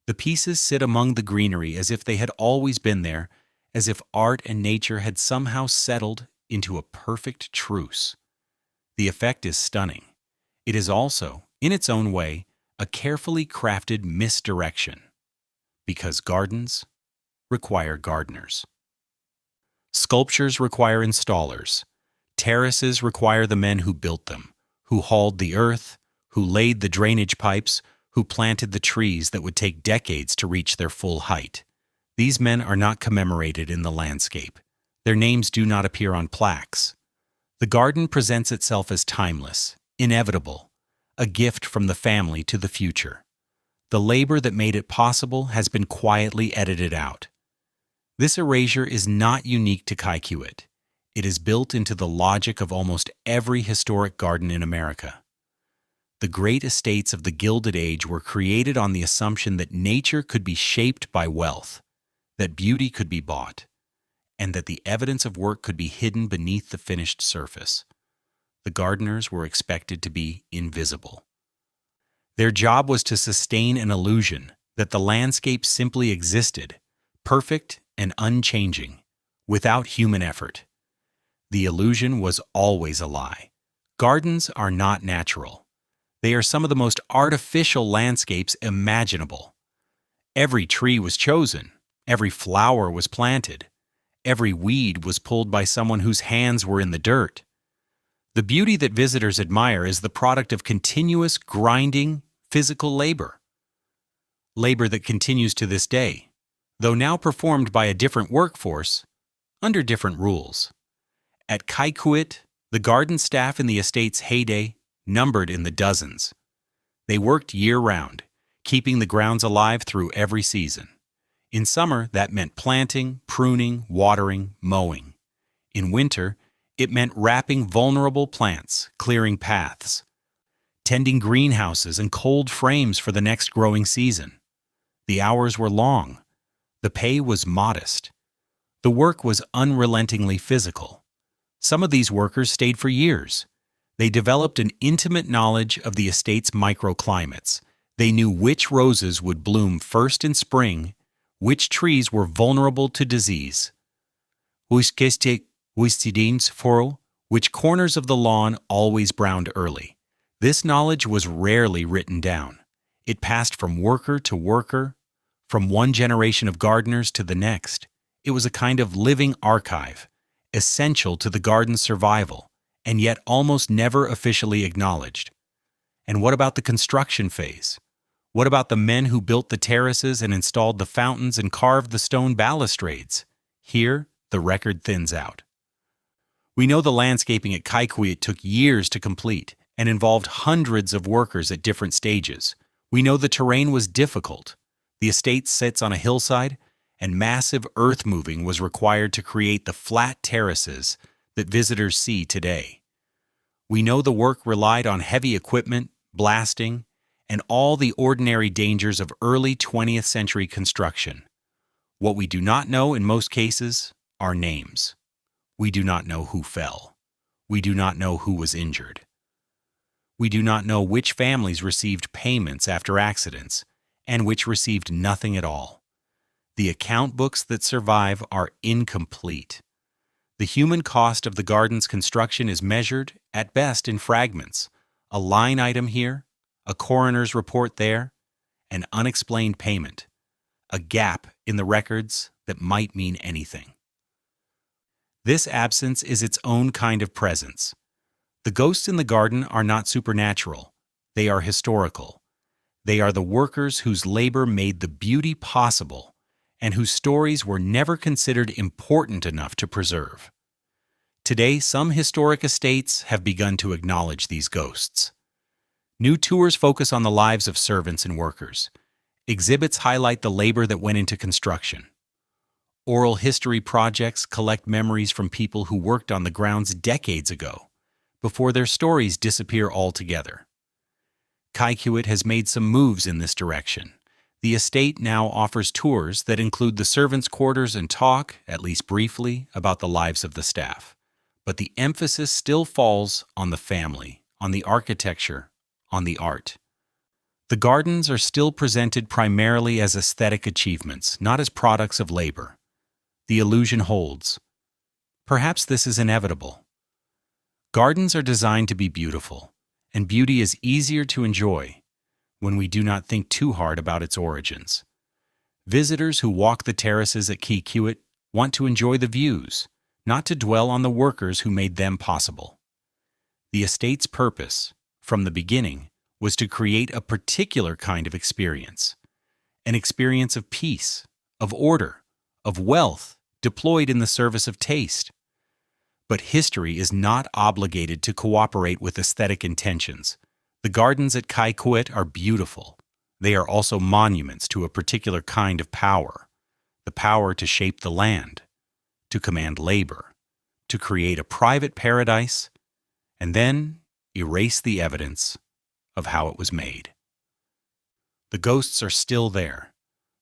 The pieces sit among the greenery as if they had always been there, as if art and nature had somehow settled into a perfect truce. The effect is stunning. It is also, in its own way, a carefully crafted misdirection. Because gardens require gardeners. Sculptures require installers. Terraces require the men who built them, who hauled the earth, who laid the drainage pipes, who planted the trees that would take decades to reach their full height. These men are not commemorated in the landscape. Their names do not appear on plaques. The garden presents itself as timeless, inevitable, a gift from the family to the future. The labor that made it possible has been quietly edited out. This erasure is not unique to Kaikwit. It is built into the logic of almost every historic garden in America. The great estates of the Gilded Age were created on the assumption that nature could be shaped by wealth, that beauty could be bought, and that the evidence of work could be hidden beneath the finished surface. The gardeners were expected to be invisible. Their job was to sustain an illusion that the landscape simply existed, perfect and unchanging, without human effort. The illusion was always a lie. Gardens are not natural. They are some of the most artificial landscapes imaginable. Every tree was chosen, every flower was planted, every weed was pulled by someone whose hands were in the dirt. The beauty that visitors admire is the product of continuous, grinding, physical labor. Labor that continues to this day, though now performed by a different workforce, under different rules. At Kaikwit, the garden staff in the estate's heyday numbered in the dozens. They worked year-round, keeping the grounds alive through every season. In summer, that meant planting, pruning, watering, mowing. In winter, it meant wrapping vulnerable plants, clearing paths, tending greenhouses and cold frames for the next growing season. The hours were long. The pay was modest. The work was unrelentingly physical. Some of these workers stayed for years. They developed an intimate knowledge of the estate's microclimates. They knew which roses would bloom first in spring, which trees were vulnerable to disease, which corners of the lawn always browned early. This knowledge was rarely written down. It passed from worker to worker, from one generation of gardeners to the next. It was a kind of living archive, essential to the garden's survival, and yet almost never officially acknowledged. And what about the construction phase? What about the men who built the terraces and installed the fountains and carved the stone balustrades? Here, the record thins out. We know the landscaping at Kaikwit took years to complete and involved hundreds of workers at different stages. We know the terrain was difficult. The estate sits on a hillside, and massive earth moving was required to create the flat terraces that visitors see today. We know the work relied on heavy equipment, blasting, and all the ordinary dangers of early 20th century construction. What we do not know in most cases are names. We do not know who fell. We do not know who was injured. We do not know which families received payments after accidents, and which received nothing at all. The account books that survive are incomplete. The human cost of the garden's construction is measured, at best, in fragments. A line item here, a coroner's report there, an unexplained payment, a gap in the records that might mean anything. This absence is its own kind of presence. The ghosts in the garden are not supernatural. They are historical. They are the workers whose labor made the beauty possible and whose stories were never considered important enough to preserve. Today, some historic estates have begun to acknowledge these ghosts. New tours focus on the lives of servants and workers. Exhibits highlight the labor that went into construction. Oral history projects collect memories from people who worked on the grounds decades ago, before their stories disappear altogether. Kaikiwit has made some moves in this direction. The estate now offers tours that include the servants' quarters and talk, at least briefly, about the lives of the staff. But the emphasis still falls on the family, on the architecture, on the art. The gardens are still presented primarily as aesthetic achievements, not as products of labor. The illusion holds. Perhaps this is inevitable. Gardens are designed to be beautiful, and beauty is easier to enjoy when we do not think too hard about its origins. Visitors who walk the terraces at Kaikiwit want to enjoy the views, not to dwell on the workers who made them possible. The estate's purpose, from the beginning, was to create a particular kind of experience, an experience of peace, of order, of wealth, deployed in the service of taste. But history is not obligated to cooperate with aesthetic intentions. The gardens at Kaikiwit are beautiful. They are also monuments to a particular kind of power, the power to shape the land, to command labor, to create a private paradise, and then erase the evidence of how it was made. The ghosts are still there.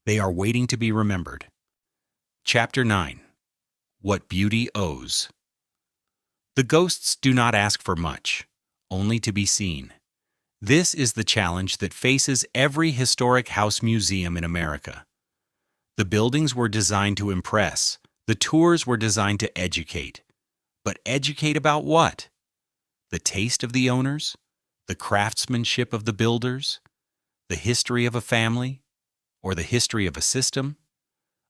They are waiting to be remembered. Chapter 9. What Beauty Owes. The ghosts do not ask for much, only to be seen. This is the challenge that faces every historic house museum in America. The buildings were designed to impress. The tours were designed to educate. But educate about what? The taste of the owners? The craftsmanship of the builders? The history of a family? Or the history of a system?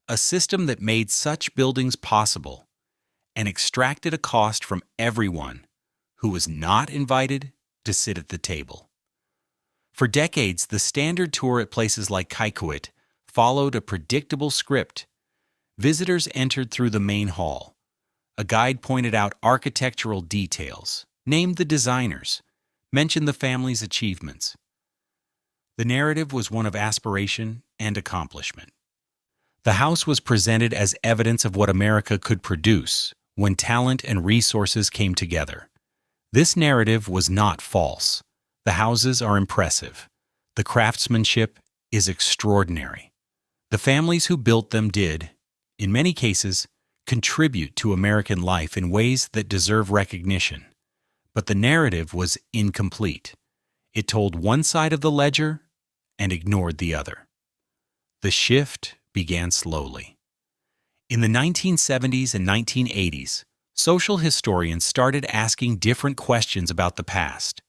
A system that made such buildings possible and extracted a cost from everyone who was not invited to sit at the table. For decades, the standard tour at places like Kaikiwit followed a predictable script. Visitors entered through the main hall. A guide pointed out architectural details, named the designers, mentioned the family's achievements. The narrative was one of aspiration and accomplishment. The house was presented as evidence of what America could produce when talent and resources came together. This narrative was not false. The houses are impressive. The craftsmanship is extraordinary. The families who built them did, in many cases, contribute to American life in ways that deserve recognition. But the narrative was incomplete. It told one side of the ledger and ignored the other. The shift began slowly. In the 1970s and 1980s, social historians started asking different questions about the past.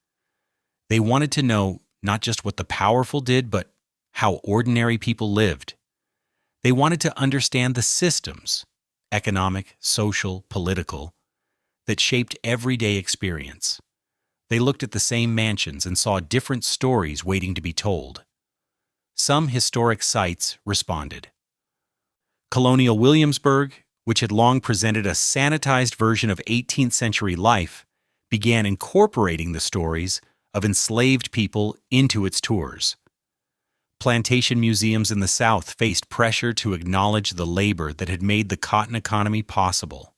They wanted to know not just what the powerful did, but how ordinary people lived. They wanted to understand the systems, economic, social, political, that shaped everyday experience. They looked at the same mansions and saw different stories waiting to be told. Some historic sites responded. Colonial Williamsburg, which had long presented a sanitized version of 18th century life, began incorporating the stories of enslaved people into its tours. Plantation museums in the South faced pressure to acknowledge the labor that had made the cotton economy possible.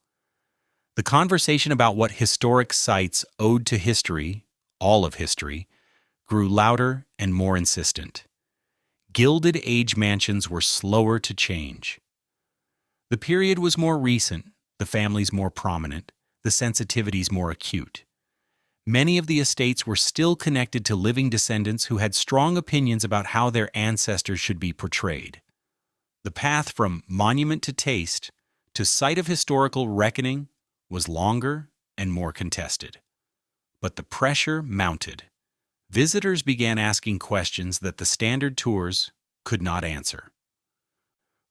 The conversation about what historic sites owed to history, all of history, grew louder and more insistent. Gilded Age mansions were slower to change. The period was more recent, the families more prominent, the sensitivities more acute. Many of the estates were still connected to living descendants who had strong opinions about how their ancestors should be portrayed. The path from monument to taste to site of historical reckoning was longer and more contested. But the pressure mounted. Visitors began asking questions that the standard tours could not answer.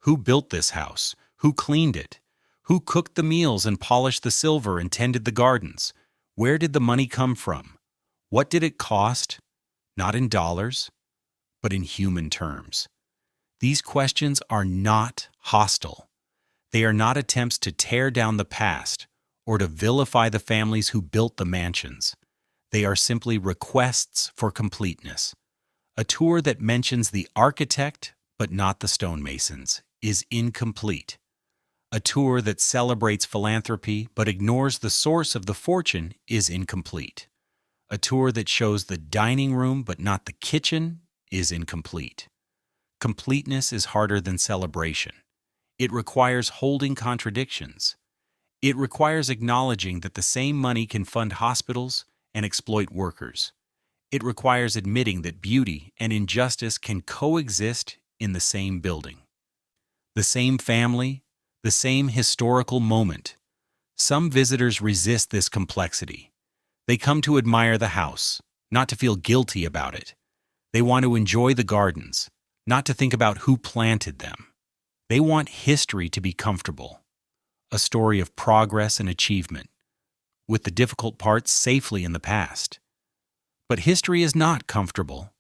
Who built this house? Who cleaned it? Who cooked the meals and polished the silver and tended the gardens? Where did the money come from? What did it cost? Not in dollars, but in human terms. These questions are not hostile. They are not attempts to tear down the past or to vilify the families who built the mansions. They are simply requests for completeness. A tour that mentions the architect but not the stonemasons is incomplete. A tour that celebrates philanthropy but ignores the source of the fortune is incomplete. A tour that shows the dining room but not the kitchen is incomplete. Completeness is harder than celebration. It requires holding contradictions. It requires acknowledging that the same money can fund hospitals and exploit workers. It requires admitting that beauty and injustice can coexist in the same building. The same family, the same historical moment. Some visitors resist this complexity. They come to admire the house, not to feel guilty about it. They want to enjoy the gardens, not to think about who planted them. They want history to be comfortable, a story of progress and achievement, with the difficult parts safely in the past. But history is not comfortable.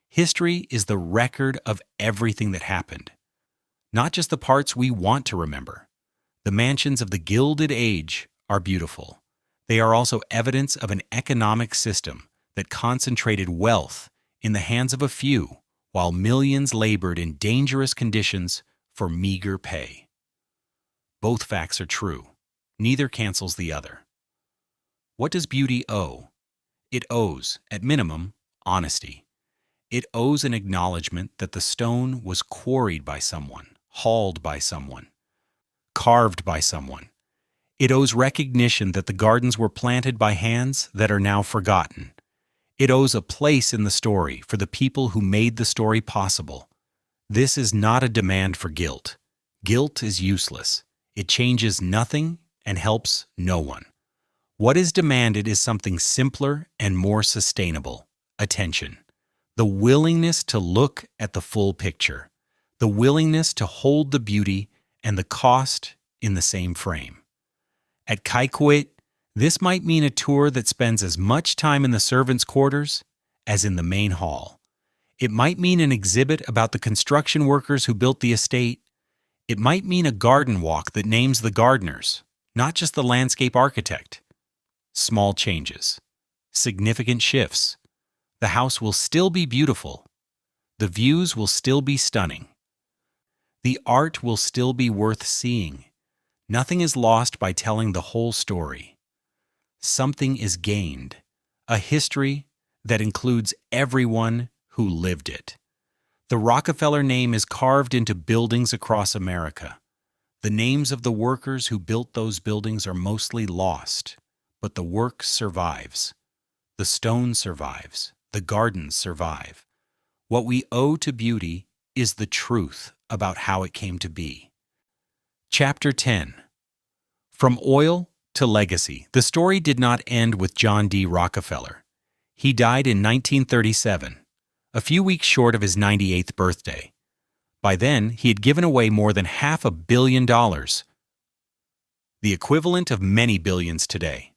History is the record of everything that happened, not just the parts we want to remember. The mansions of the Gilded Age are beautiful. They are also evidence of an economic system that concentrated wealth in the hands of a few, while millions labored in dangerous conditions for meager pay. Both facts are true. Neither cancels the other. What does beauty owe? It owes, at minimum, honesty. It owes an acknowledgement that the stone was quarried by someone, hauled by someone, carved by someone. It owes recognition that the gardens were planted by hands that are now forgotten. It owes a place in the story for the people who made the story possible. This is not a demand for guilt. Guilt is useless. It changes nothing and helps no one. What is demanded is something simpler and more sustainable: attention. The willingness to look at the full picture. The willingness to hold the beauty and the cost in the same frame. At Kaikouet, this might mean a tour that spends as much time in the servants' quarters as in the main hall. It might mean an exhibit about the construction workers who built the estate. It might mean a garden walk that names the gardeners, not just the landscape architect. Small changes. Significant shifts. The house will still be beautiful. The views will still be stunning. The art will still be worth seeing. Nothing is lost by telling the whole story. Something is gained, a history that includes everyone who lived it. The Rockefeller name is carved into buildings across America. The names of the workers who built those buildings are mostly lost, but the work survives. The stone survives. The gardens survive. What we owe to beauty is the truth about how it came to be. Chapter 10. From oil to legacy. The story did not end with John D. Rockefeller. He died in 1937, a few weeks short of his 98th birthday. By then, he had given away more than $500 million, the equivalent of many billions today.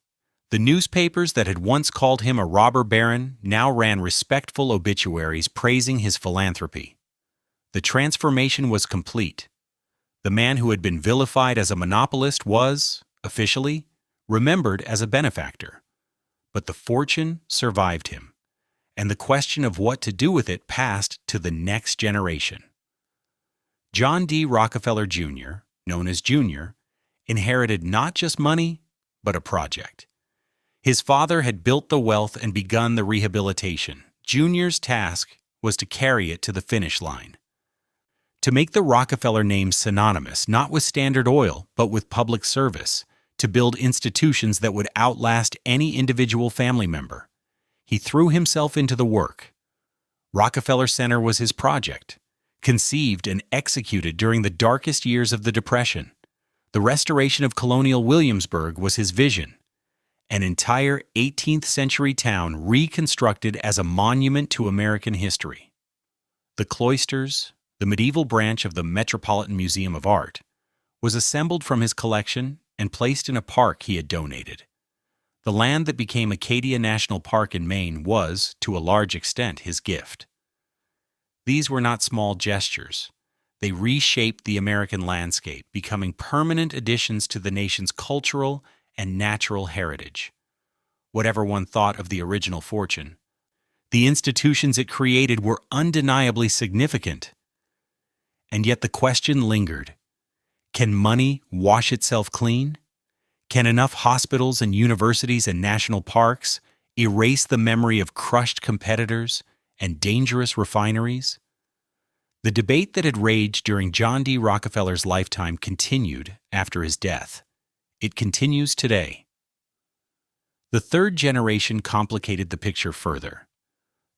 The newspapers that had once called him a robber baron now ran respectful obituaries praising his philanthropy. The transformation was complete. The man who had been vilified as a monopolist was, officially, remembered as a benefactor. But the fortune survived him, and the question of what to do with it passed to the next generation. John D. Rockefeller Jr., known as Junior, inherited not just money, but a project. His father had built the wealth and begun the rehabilitation. Junior's task was to carry it to the finish line. To make the Rockefeller name synonymous not with Standard Oil, but with public service, to build institutions that would outlast any individual family member. He threw himself into the work. Rockefeller Center was his project, conceived and executed during the darkest years of the Depression. The restoration of colonial Williamsburg was his vision. An entire 18th century town reconstructed as a monument to American history. The Cloisters, the medieval branch of the Metropolitan Museum of Art, was assembled from his collection and placed in a park he had donated. The land that became Acadia National Park in Maine was, to a large extent, his gift. These were not small gestures. They reshaped the American landscape, becoming permanent additions to the nation's cultural and natural heritage. Whatever one thought of the original fortune, the institutions it created were undeniably significant. And yet the question lingered: can money wash itself clean? Can enough hospitals and universities and national parks erase the memory of crushed competitors and dangerous refineries? The debate that had raged during John D. Rockefeller's lifetime continued after his death. It continues today. The third generation complicated the picture further.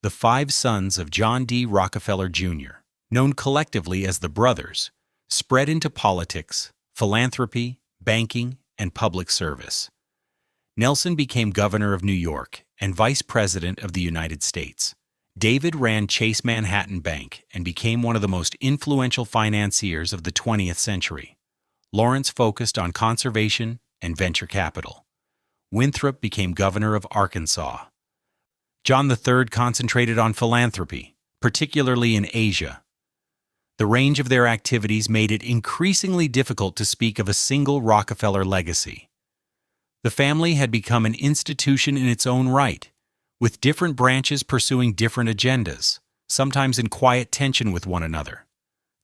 The 5 sons of John D. Rockefeller Jr., known collectively as the Brothers, spread into politics, philanthropy, banking, and public service. Nelson became governor of New York and vice president of the United States. David ran Chase Manhattan Bank and became one of the most influential financiers of the 20th century. Lawrence focused on conservation and venture capital. Winthrop became governor of Arkansas. John III concentrated on philanthropy, particularly in Asia. The range of their activities made it increasingly difficult to speak of a single Rockefeller legacy. The family had become an institution in its own right, with different branches pursuing different agendas, sometimes in quiet tension with one another.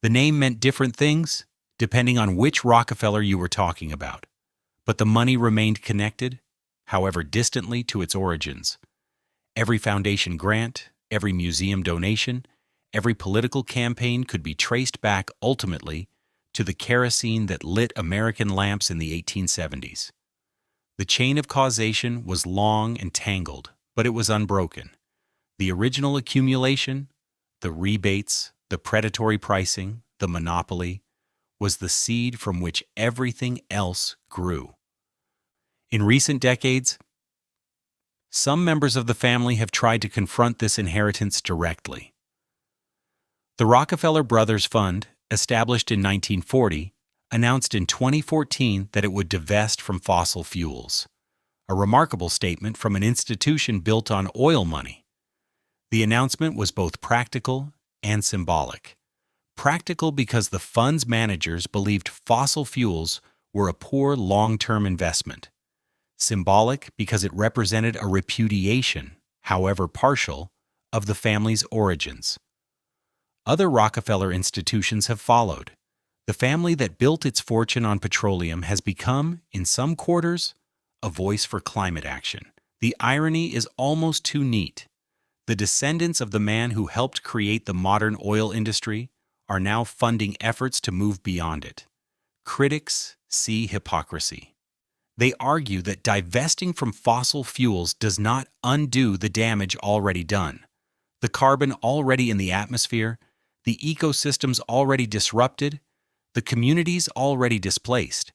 The name meant different things, depending on which Rockefeller you were talking about, but the money remained connected, however distantly, to its origins. Every foundation grant, every museum donation, every political campaign could be traced back ultimately to the kerosene that lit American lamps in the 1870s. The chain of causation was long and tangled, but it was unbroken. The original accumulation, the rebates, the predatory pricing, the monopoly, was the seed from which everything else grew. In recent decades, some members of the family have tried to confront this inheritance directly. The Rockefeller Brothers Fund, established in 1940, announced in 2014 that it would divest from fossil fuels, a remarkable statement from an institution built on oil money. The announcement was both practical and symbolic. Practical because the fund's managers believed fossil fuels were a poor long-term investment. Symbolic because it represented a repudiation, however partial, of the family's origins. Other Rockefeller institutions have followed. The family that built its fortune on petroleum has become, in some quarters, a voice for climate action. The irony is almost too neat. The descendants of the man who helped create the modern oil industry are now funding efforts to move beyond it. Critics see hypocrisy. They argue that divesting from fossil fuels does not undo the damage already done. The carbon already in the atmosphere, the ecosystems already disrupted, the communities already displaced.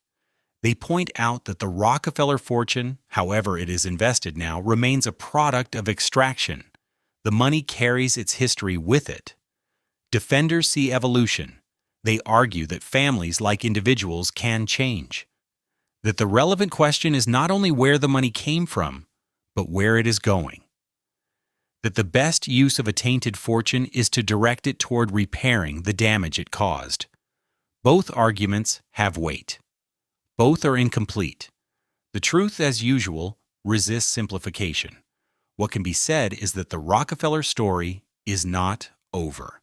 They point out that the Rockefeller fortune, however it is invested now, remains a product of extraction. The money carries its history with it. Defenders see evolution. They argue that families, like individuals, can change. That the relevant question is not only where the money came from, but where it is going. That the best use of a tainted fortune is to direct it toward repairing the damage it caused. Both arguments have weight. Both are incomplete. The truth, as usual, resists simplification. What can be said is that the Rockefeller story is not over.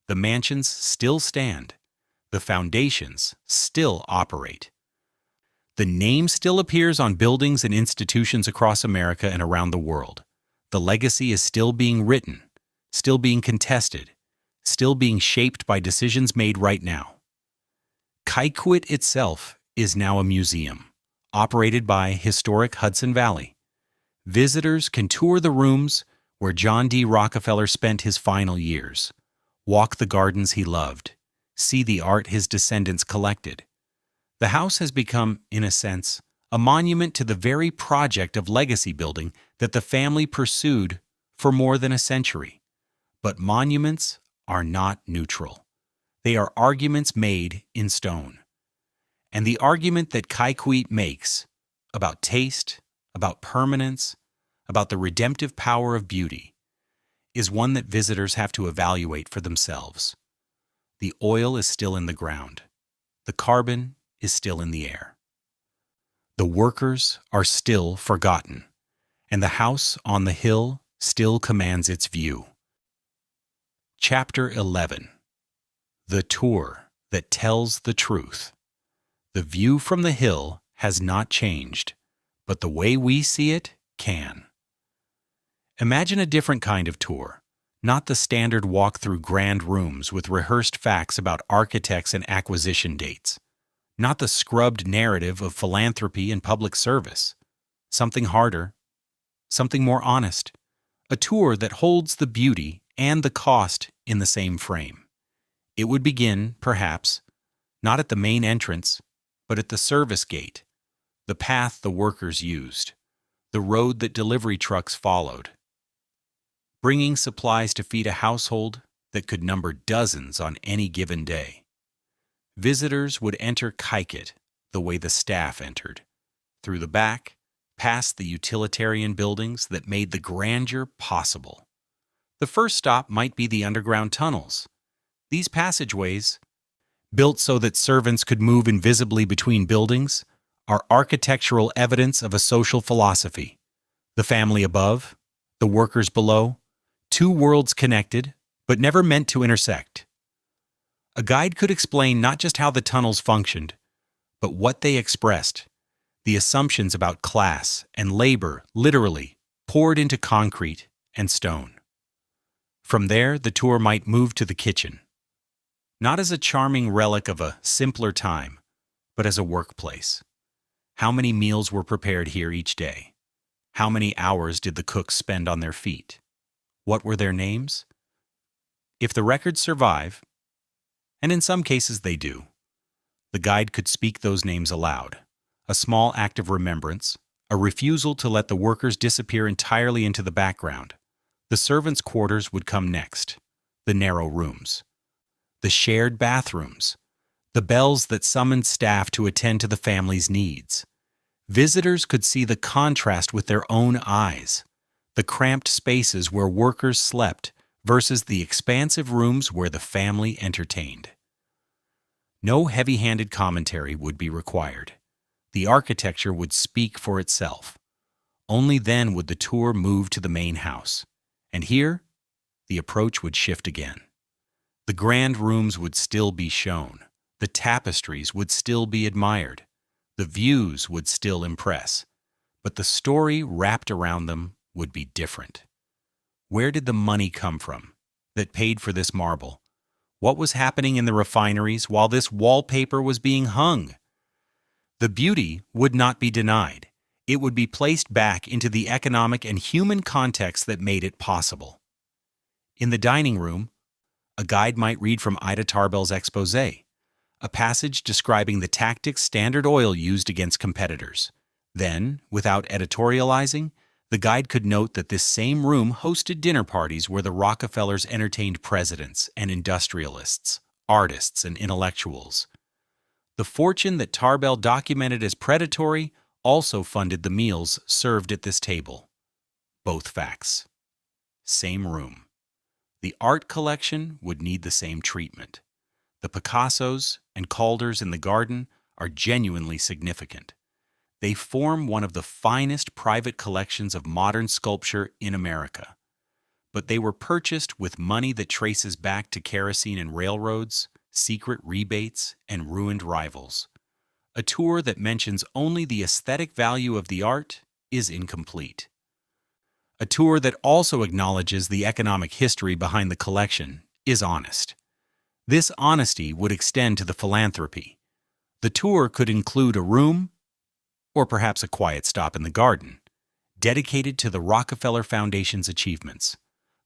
The mansions still stand. The foundations still operate. The name still appears on buildings and institutions across America and around the world. The legacy is still being written, still being contested, still being shaped by decisions made right now. Kaikwit itself is now a museum, operated by historic Hudson Valley. Visitors can tour the rooms where John D. Rockefeller spent his final years, walk the gardens he loved, see the art his descendants collected. The house has become, in a sense, a monument to the very project of legacy building that the family pursued for more than a century. But monuments are not neutral. They are arguments made in stone. And the argument that Kaikwit makes about taste, about permanence, about the redemptive power of beauty, is one that visitors have to evaluate for themselves. The oil is still in the ground. The carbon is still in the air. The workers are still forgotten, and the house on the hill still commands its view. Chapter 11. The Tour That Tells the Truth. The view from the hill has not changed, but the way we see it can. Imagine a different kind of tour, not the standard walk through grand rooms with rehearsed facts about architects and acquisition dates, not the scrubbed narrative of philanthropy and public service. Something harder, something more honest, a tour that holds the beauty and the cost in the same frame. It would begin, perhaps, not at the main entrance, but at the service gate, the path the workers used, the road that delivery trucks followed, bringing supplies to feed a household that could number dozens on any given day. Visitors would enter Kaikwit the way the staff entered, through the back, past the utilitarian buildings that made the grandeur possible. The first stop might be the underground tunnels. These passageways, built so that servants could move invisibly between buildings, are architectural evidence of a social philosophy. The family above, the workers below, two worlds connected, but never meant to intersect. A guide could explain not just how the tunnels functioned, but what they expressed, the assumptions about class and labor literally poured into concrete and stone. From there, the tour might move to the kitchen, not as a charming relic of a simpler time, but as a workplace. How many meals were prepared here each day? How many hours did the cooks spend on their feet? What were their names? If the records survive, and in some cases they do, the guide could speak those names aloud, a small act of remembrance, a refusal to let the workers disappear entirely into the background. The servants' quarters would come next, the narrow rooms, the shared bathrooms, the bells that summoned staff to attend to the family's needs. Visitors could see the contrast with their own eyes, the cramped spaces where workers slept versus the expansive rooms where the family entertained. No heavy-handed commentary would be required. The architecture would speak for itself. Only then would the tour move to the main house. And here, the approach would shift again. The grand rooms would still be shown. The tapestries would still be admired. The views would still impress. But the story wrapped around them would be different. Where did the money come from that paid for this marble? What was happening in the refineries while this wallpaper was being hung? The beauty would not be denied. It would be placed back into the economic and human context that made it possible. In the dining room, a guide might read from Ida Tarbell's exposé, a passage describing the tactics Standard Oil used against competitors. Then, without editorializing, the guide could note that this same room hosted dinner parties where the Rockefellers entertained presidents and industrialists, artists and intellectuals. The fortune that Tarbell documented as predatory also funded the meals served at this table. Both facts. Same room. The art collection would need the same treatment. The Picassos and Calders in the garden are genuinely significant. They form one of the finest private collections of modern sculpture in America. But they were purchased with money that traces back to kerosene and railroads, secret rebates, and ruined rivals. A tour that mentions only the aesthetic value of the art is incomplete. A tour that also acknowledges the economic history behind the collection is honest. This honesty would extend to the philanthropy. The tour could include a room or perhaps a quiet stop in the garden, dedicated to the Rockefeller Foundation's achievements,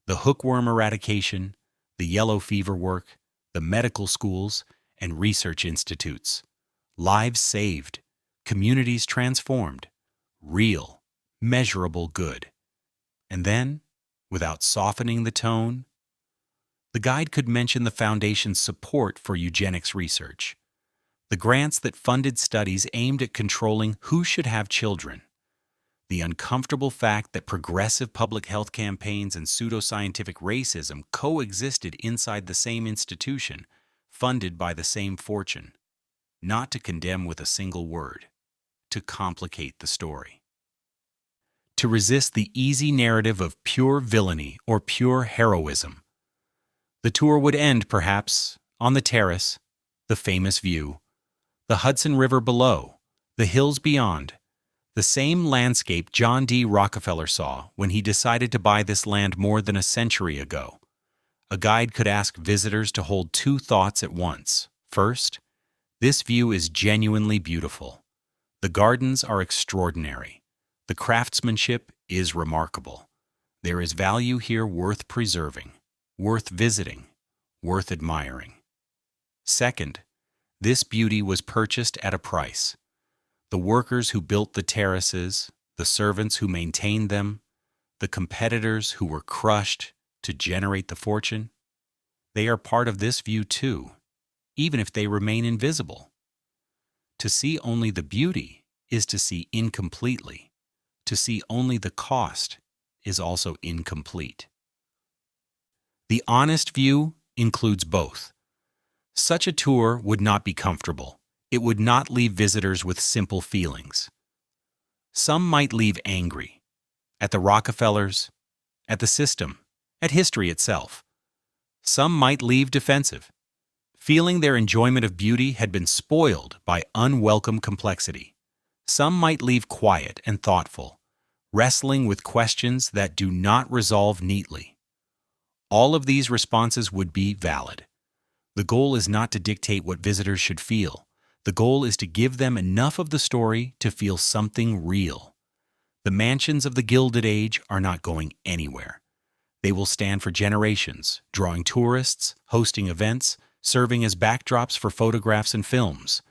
the hookworm eradication, the yellow fever work, the medical schools, and research institutes. Lives saved, communities transformed, real, measurable good. And then, without softening the tone, the guide could mention the Foundation's support for eugenics research, the grants that funded studies aimed at controlling who should have children, the uncomfortable fact that progressive public health campaigns and pseudoscientific racism coexisted inside the same institution, funded by the same fortune, not to condemn with a single word, to complicate the story. To resist the easy narrative of pure villainy or pure heroism. The tour would end, perhaps, on the terrace, the famous view, the Hudson River below, the hills beyond, the same landscape John D. Rockefeller saw when he decided to buy this land more than a century ago. A guide could ask visitors to hold two thoughts at once. First, this view is genuinely beautiful. The gardens are extraordinary. The craftsmanship is remarkable. There is value here worth preserving, worth visiting, worth admiring. Second, this beauty was purchased at a price. The workers who built the terraces, the servants who maintained them, the competitors who were crushed to generate the fortune, they are part of this view too, even if they remain invisible. To see only the beauty is to see incompletely. To see only the cost is also incomplete. The honest view includes both. Such a tour would not be comfortable. It would not leave visitors with simple feelings. Some might leave angry at the Rockefellers, at the system, at history itself. Some might leave defensive, feeling their enjoyment of beauty had been spoiled by unwelcome complexity. Some might leave quiet and thoughtful, wrestling with questions that do not resolve neatly. All of these responses would be valid. The goal is not to dictate what visitors should feel. The goal is to give them enough of the story to feel something real. The mansions of the Gilded Age are not going anywhere. They will stand for generations, drawing tourists, hosting events, serving as backdrops for photographs and films.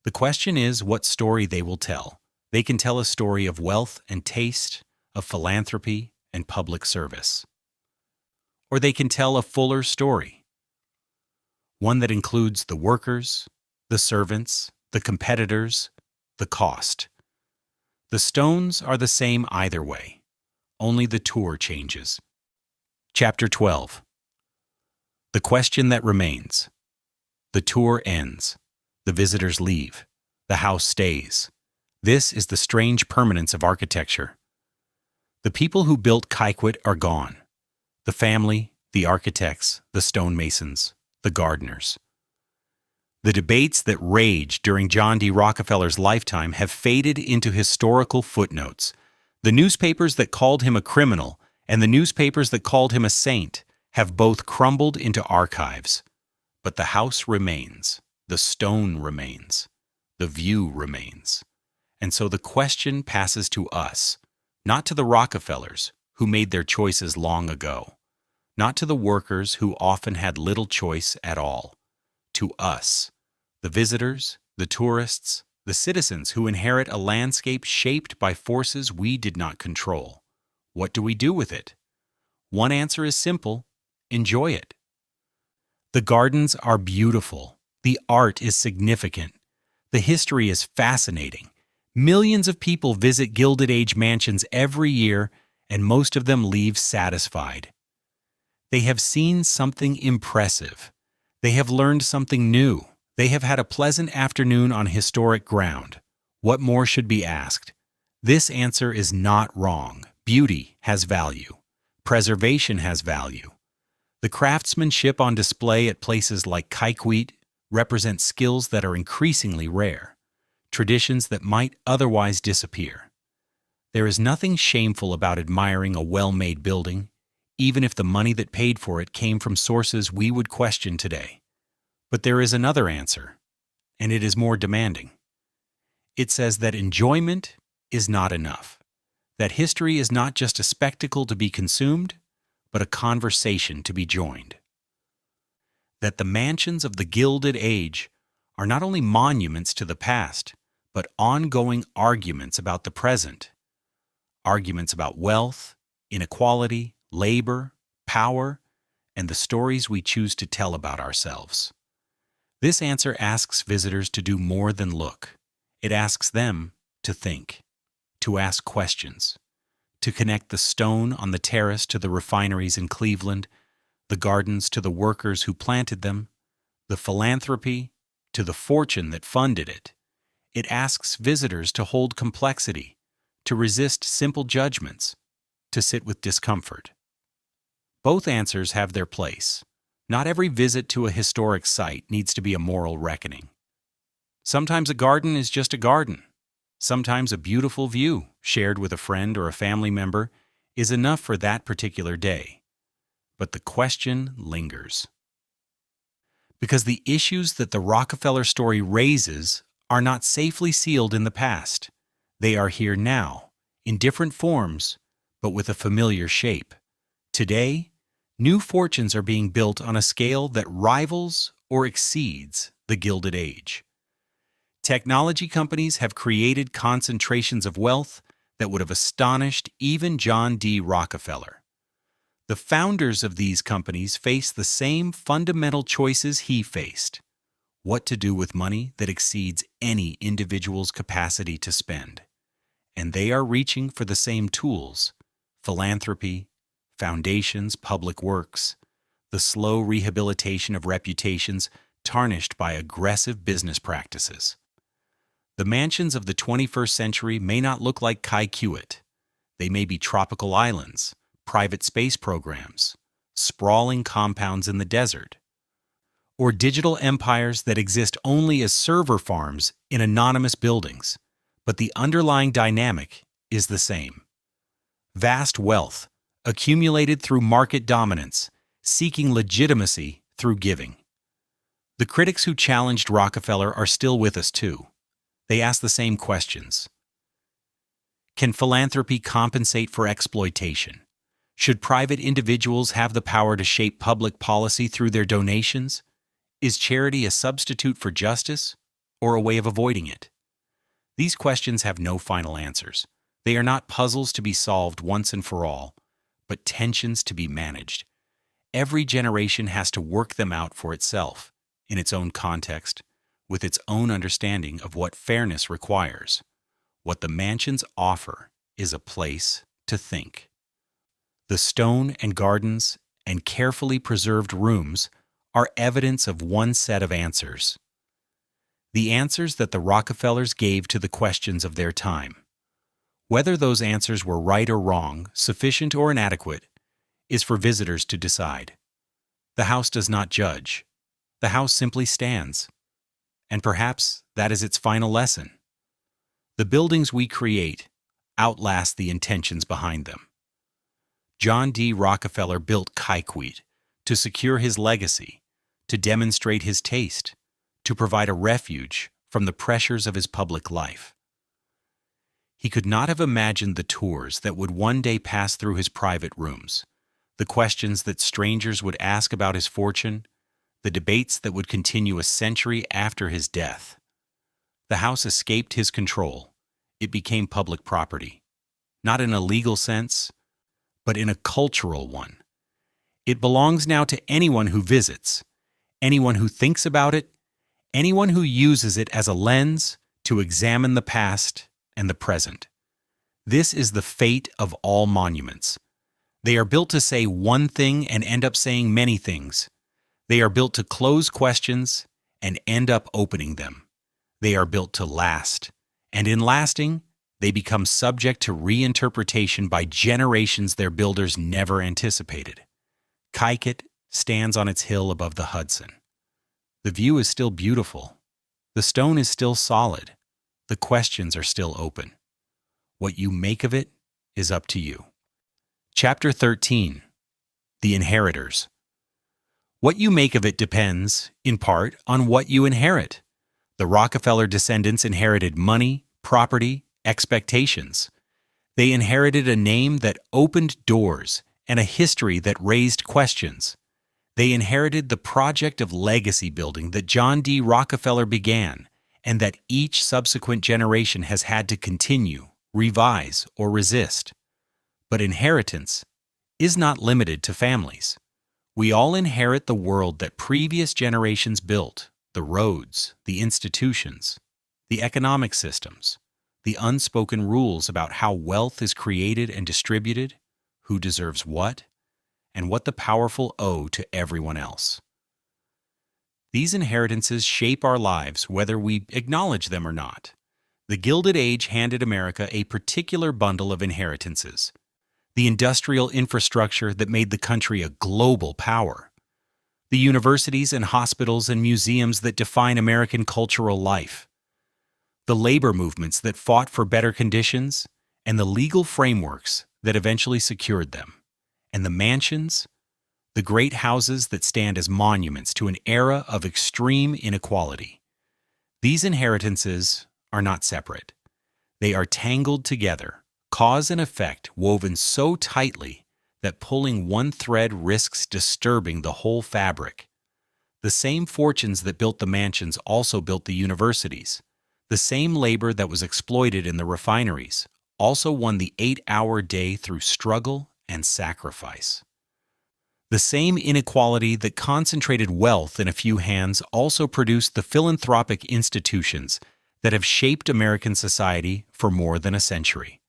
The question is what story they will tell. They can tell a story of wealth and taste, of philanthropy and public service. Or they can tell a fuller story, one that includes the workers, the servants, the competitors, the cost. The stones are the same either way, only the tour changes. Chapter 12. The question that remains. The tour ends. The visitors leave. The house stays. This is the strange permanence of architecture. The people who built Kykwood are gone. The family, the architects, the stonemasons, the gardeners. The debates that raged during John D. Rockefeller's lifetime have faded into historical footnotes. The newspapers that called him a criminal and the newspapers that called him a saint have both crumbled into archives. But the house remains, the stone remains, the view remains. And so the question passes to us, not to the Rockefellers, who made their choices long ago, not to the workers who often had little choice at all, to us, the visitors, the tourists, the citizens who inherit a landscape shaped by forces we did not control. What do we do with it? One answer is simple: enjoy it. The gardens are beautiful. The art is significant. The history is fascinating. Millions of people visit Gilded Age mansions every year, and most of them leave satisfied. They have seen something impressive. They have learned something new. They have had a pleasant afternoon on historic ground. What more should be asked? This answer is not wrong. Beauty has value. Preservation has value. The craftsmanship on display at places like Kykwood represents skills that are increasingly rare, traditions that might otherwise disappear. There is nothing shameful about admiring a well-made building, even if the money that paid for it came from sources we would question today. But there is another answer, and it is more demanding. It says that enjoyment is not enough, that history is not just a spectacle to be consumed, but a conversation to be joined. That the mansions of the Gilded Age are not only monuments to the past, but ongoing arguments about the present. Arguments about wealth, inequality, labor, power, and the stories we choose to tell about ourselves. This answer asks visitors to do more than look. It asks them to think, to ask questions, to connect the stone on the terrace to the refineries in Cleveland, the gardens to the workers who planted them, the philanthropy to the fortune that funded it. It asks visitors to hold complexity, to resist simple judgments, to sit with discomfort. Both answers have their place. Not every visit to a historic site needs to be a moral reckoning. Sometimes a garden is just a garden. Sometimes a beautiful view, shared with a friend or a family member, is enough for that particular day. But the question lingers. Because the issues that the Rockefeller story raises are not safely sealed in the past. They are here now, in different forms, but with a familiar shape. Today, new fortunes are being built on a scale that rivals or exceeds the Gilded Age. Technology companies have created concentrations of wealth that would have astonished even John D. Rockefeller. The founders of these companies face the same fundamental choices he faced: what to do with money that exceeds any individual's capacity to spend. And they are reaching for the same tools: philanthropy, foundations, public works, the slow rehabilitation of reputations tarnished by aggressive business practices. The mansions of the 21st century may not look like Kaikouet. They may be tropical islands, private space programs, sprawling compounds in the desert, or digital empires that exist only as server farms in anonymous buildings, but the underlying dynamic is the same. Vast wealth, accumulated through market dominance, seeking legitimacy through giving. The critics who challenged Rockefeller are still with us too. They ask the same questions. Can philanthropy compensate for exploitation? Should private individuals have the power to shape public policy through their donations? Is charity a substitute for justice, or a way of avoiding it? These questions have no final answers. They are not puzzles to be solved once and for all, but tensions to be managed. Every generation has to work them out for itself, in its own context, with its own understanding of what fairness requires. What the mansions offer is a place to think. The stone and gardens and carefully preserved rooms are evidence of one set of answers. The answers that the Rockefellers gave to the questions of their time. Whether those answers were right or wrong, sufficient or inadequate, is for visitors to decide. The house does not judge. The house simply stands. And perhaps that is its final lesson. The buildings we create outlast the intentions behind them. John D. Rockefeller built Kaikouet to secure his legacy, to demonstrate his taste, to provide a refuge from the pressures of his public life. He could not have imagined the tours that would one day pass through his private rooms, the questions that strangers would ask about his fortune, the debates that would continue a century after his death. The house escaped his control. It became public property, not in a legal sense, but in a cultural one. It belongs now to anyone who visits, anyone who thinks about it, anyone who uses it as a lens to examine the past and the present. This is the fate of all monuments. They are built to say one thing and end up saying many things. They are built to close questions and end up opening them. They are built to last, and in lasting, they become subject to reinterpretation by generations their builders never anticipated. Kaikouet stands on its hill above the Hudson. The view is still beautiful. The stone is still solid. The questions are still open. What you make of it is up to you. Chapter 13. The Inheritors. What you make of it depends, in part, on what you inherit. The Rockefeller descendants inherited money, property, expectations. They inherited a name that opened doors and a history that raised questions. They inherited the project of legacy building that John D. Rockefeller began and that each subsequent generation has had to continue, revise, or resist. But inheritance is not limited to families. We all inherit the world that previous generations built, the roads, the institutions, the economic systems, the unspoken rules about how wealth is created and distributed, who deserves what, and what the powerful owe to everyone else. These inheritances shape our lives whether we acknowledge them or not. The Gilded Age handed America a particular bundle of inheritances: the industrial infrastructure that made the country a global power, the universities and hospitals and museums that define American cultural life, the labor movements that fought for better conditions, and the legal frameworks that eventually secured them, and the mansions, the great houses that stand as monuments to an era of extreme inequality. These inheritances are not separate. They are tangled together, cause and effect woven so tightly that pulling one thread risks disturbing the whole fabric. The same fortunes that built the mansions also built the universities. The same labor that was exploited in the refineries also won the 8-hour day through struggle and sacrifice. The same inequality that concentrated wealth in a few hands also produced the philanthropic institutions that have shaped American society for more than a century.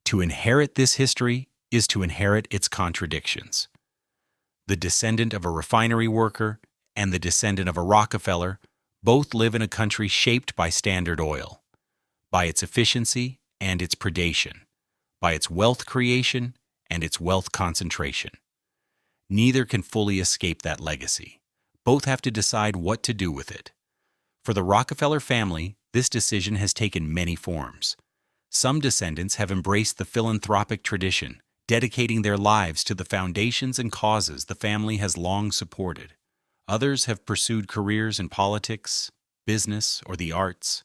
To inherit this history is to inherit its contradictions. The descendant of a refinery worker and the descendant of a Rockefeller both live in a country shaped by Standard Oil, by its efficiency and its predation, by its wealth creation and its wealth concentration. Neither can fully escape that legacy. Both have to decide what to do with it. For the Rockefeller family, this decision has taken many forms. Some descendants have embraced the philanthropic tradition, dedicating their lives to the foundations and causes the family has long supported. Others have pursued careers in politics, business, or the arts,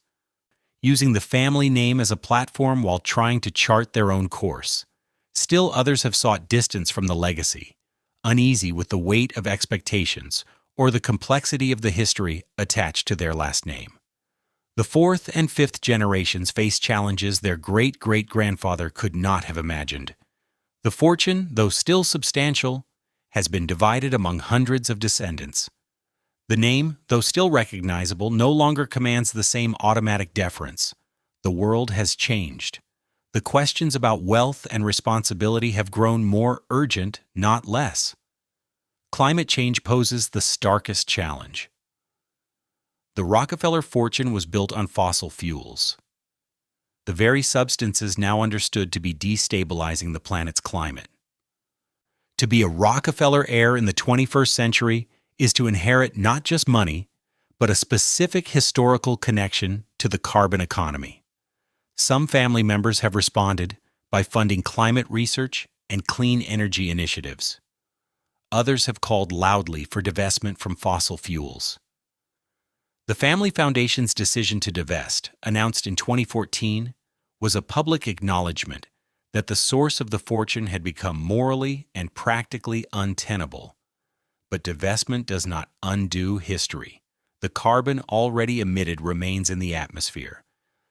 using the family name as a platform while trying to chart their own course. Still others have sought distance from the legacy, uneasy with the weight of expectations or the complexity of the history attached to their last name. The fourth and fifth generations face challenges their great-great-grandfather could not have imagined. The fortune, though still substantial, has been divided among hundreds of descendants. The name, though still recognizable, no longer commands the same automatic deference. The world has changed. The questions about wealth and responsibility have grown more urgent, not less. Climate change poses the starkest challenge. The Rockefeller fortune was built on fossil fuels, the very substances now understood to be destabilizing the planet's climate. To be a Rockefeller heir in the 21st century is to inherit not just money, but a specific historical connection to the carbon economy. Some family members have responded by funding climate research and clean energy initiatives. Others have called loudly for divestment from fossil fuels. The Family Foundation's decision to divest, announced in 2014, was a public acknowledgement that the source of the fortune had become morally and practically untenable. But divestment does not undo history. The carbon already emitted remains in the atmosphere.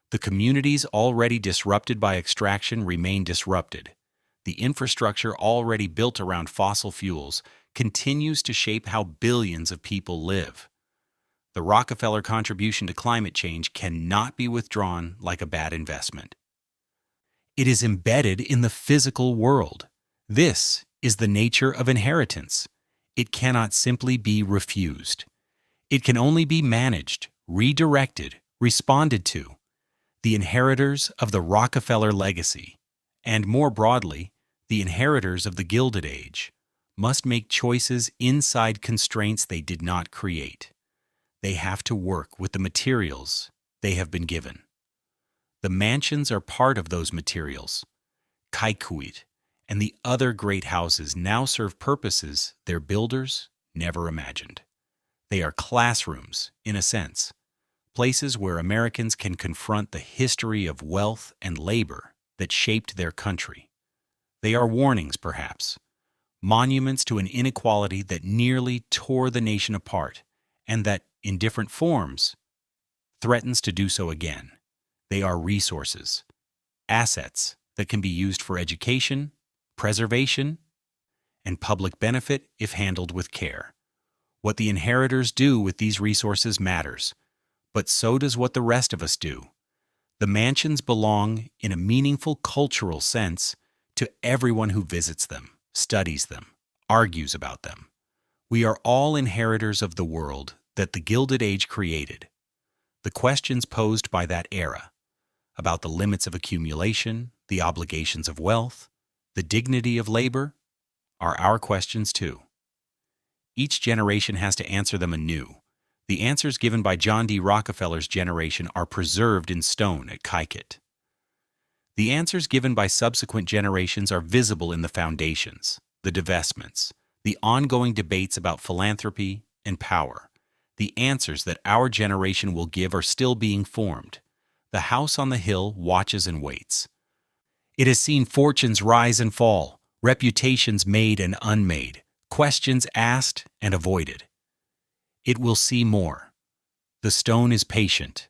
The communities already disrupted by extraction remain disrupted. The infrastructure already built around fossil fuels continues to shape how billions of people live. The Rockefeller contribution to climate change cannot be withdrawn like a bad investment. It is embedded in the physical world. This is the nature of inheritance. It cannot simply be refused. It can only be managed, redirected, responded to. The inheritors of the Rockefeller legacy, and more broadly, the inheritors of the Gilded Age, must make choices inside constraints they did not create. They have to work with the materials they have been given. The mansions are part of those materials. Kaikouit and the other great houses now serve purposes their builders never imagined. They are classrooms, in a sense, places where Americans can confront the history of wealth and labor that shaped their country. They are warnings, perhaps, monuments to an inequality that nearly tore the nation apart, and that, in different forms, threatens to do so again. They are resources, assets that can be used for education, preservation, and public benefit if handled with care. What the inheritors do with these resources matters, but so does what the rest of us do. The mansions belong, in a meaningful cultural sense, to everyone who visits them, studies them, argues about them. We are all inheritors of the world that the Gilded Age created. The questions posed by that era, about the limits of accumulation, the obligations of wealth, the dignity of labor, are our questions too. Each generation has to answer them anew. The answers given by John D. Rockefeller's generation are preserved in stone at Kaiket. The answers given by subsequent generations are visible in the foundations, the divestments, the ongoing debates about philanthropy and power. The answers that our generation will give are still being formed. The house on the hill watches and waits. It has seen fortunes rise and fall, reputations made and unmade, questions asked and avoided. It will see more. The stone is patient.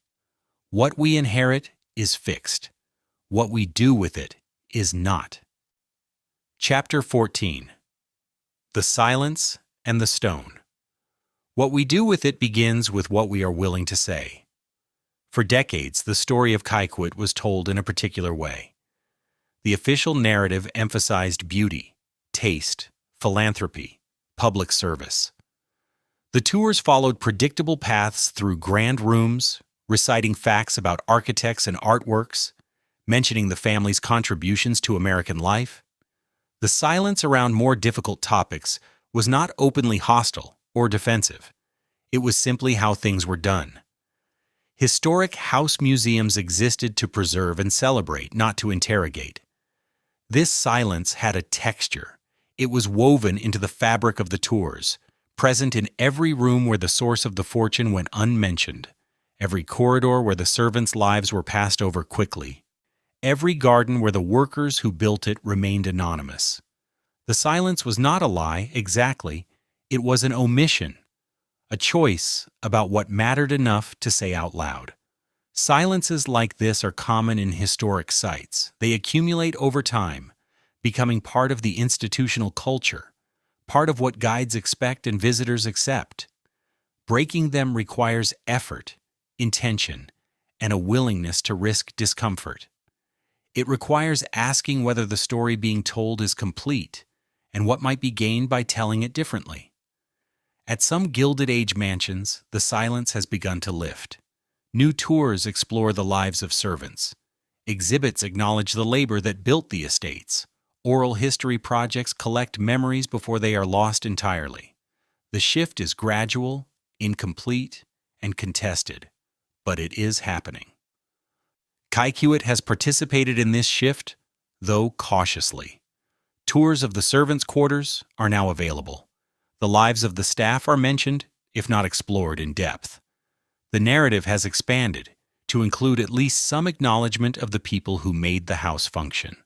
What we inherit is fixed. What we do with it is not. Chapter 14. The Silence and the Stone. What we do with it begins with what we are willing to say. For decades, the story of Kaiket was told in a particular way. The official narrative emphasized beauty, taste, philanthropy, public service. The tours followed predictable paths through grand rooms, reciting facts about architects and artworks, mentioning the family's contributions to American life. The silence around more difficult topics was not openly hostile or defensive. It was simply how things were done. Historic house museums existed to preserve and celebrate, not to interrogate. This silence had a texture. It was woven into the fabric of the tours, present in every room where the source of the fortune went unmentioned, every corridor where the servants' lives were passed over quickly, every garden where the workers who built it remained anonymous. The silence was not a lie, exactly. It was an omission, a choice about what mattered enough to say out loud. Silences like this are common in historic sites. They accumulate over time, becoming part of the institutional culture, part of what guides expect and visitors accept. Breaking them requires effort, intention, and a willingness to risk discomfort. It requires asking whether the story being told is complete and what might be gained by telling it differently. At some Gilded Age mansions, the silence has begun to lift. New tours explore the lives of servants. Exhibits acknowledge the labor that built the estates. Oral history projects collect memories before they are lost entirely. The shift is gradual, incomplete, and contested, but it is happening. Kaiket has participated in this shift, though cautiously. Tours of the servants' quarters are now available. The lives of the staff are mentioned, if not explored in depth. The narrative has expanded to include at least some acknowledgement of the people who made the house function.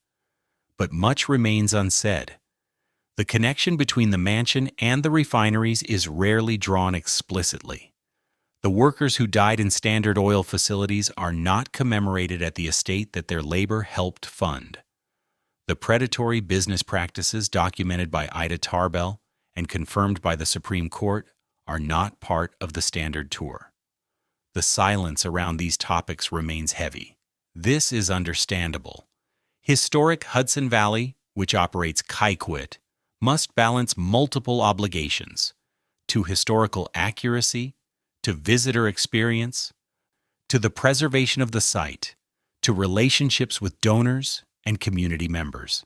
But much remains unsaid. The connection between the mansion and the refineries is rarely drawn explicitly. The workers who died in Standard Oil facilities are not commemorated at the estate that their labor helped fund. The predatory business practices documented by Ida Tarbell and confirmed by the Supreme Court are not part of the Standard Tour. The silence around these topics remains heavy. This is understandable. Historic Hudson Valley, which operates Kaiket, must balance multiple obligations to historical accuracy, to visitor experience, to the preservation of the site, to relationships with donors and community members.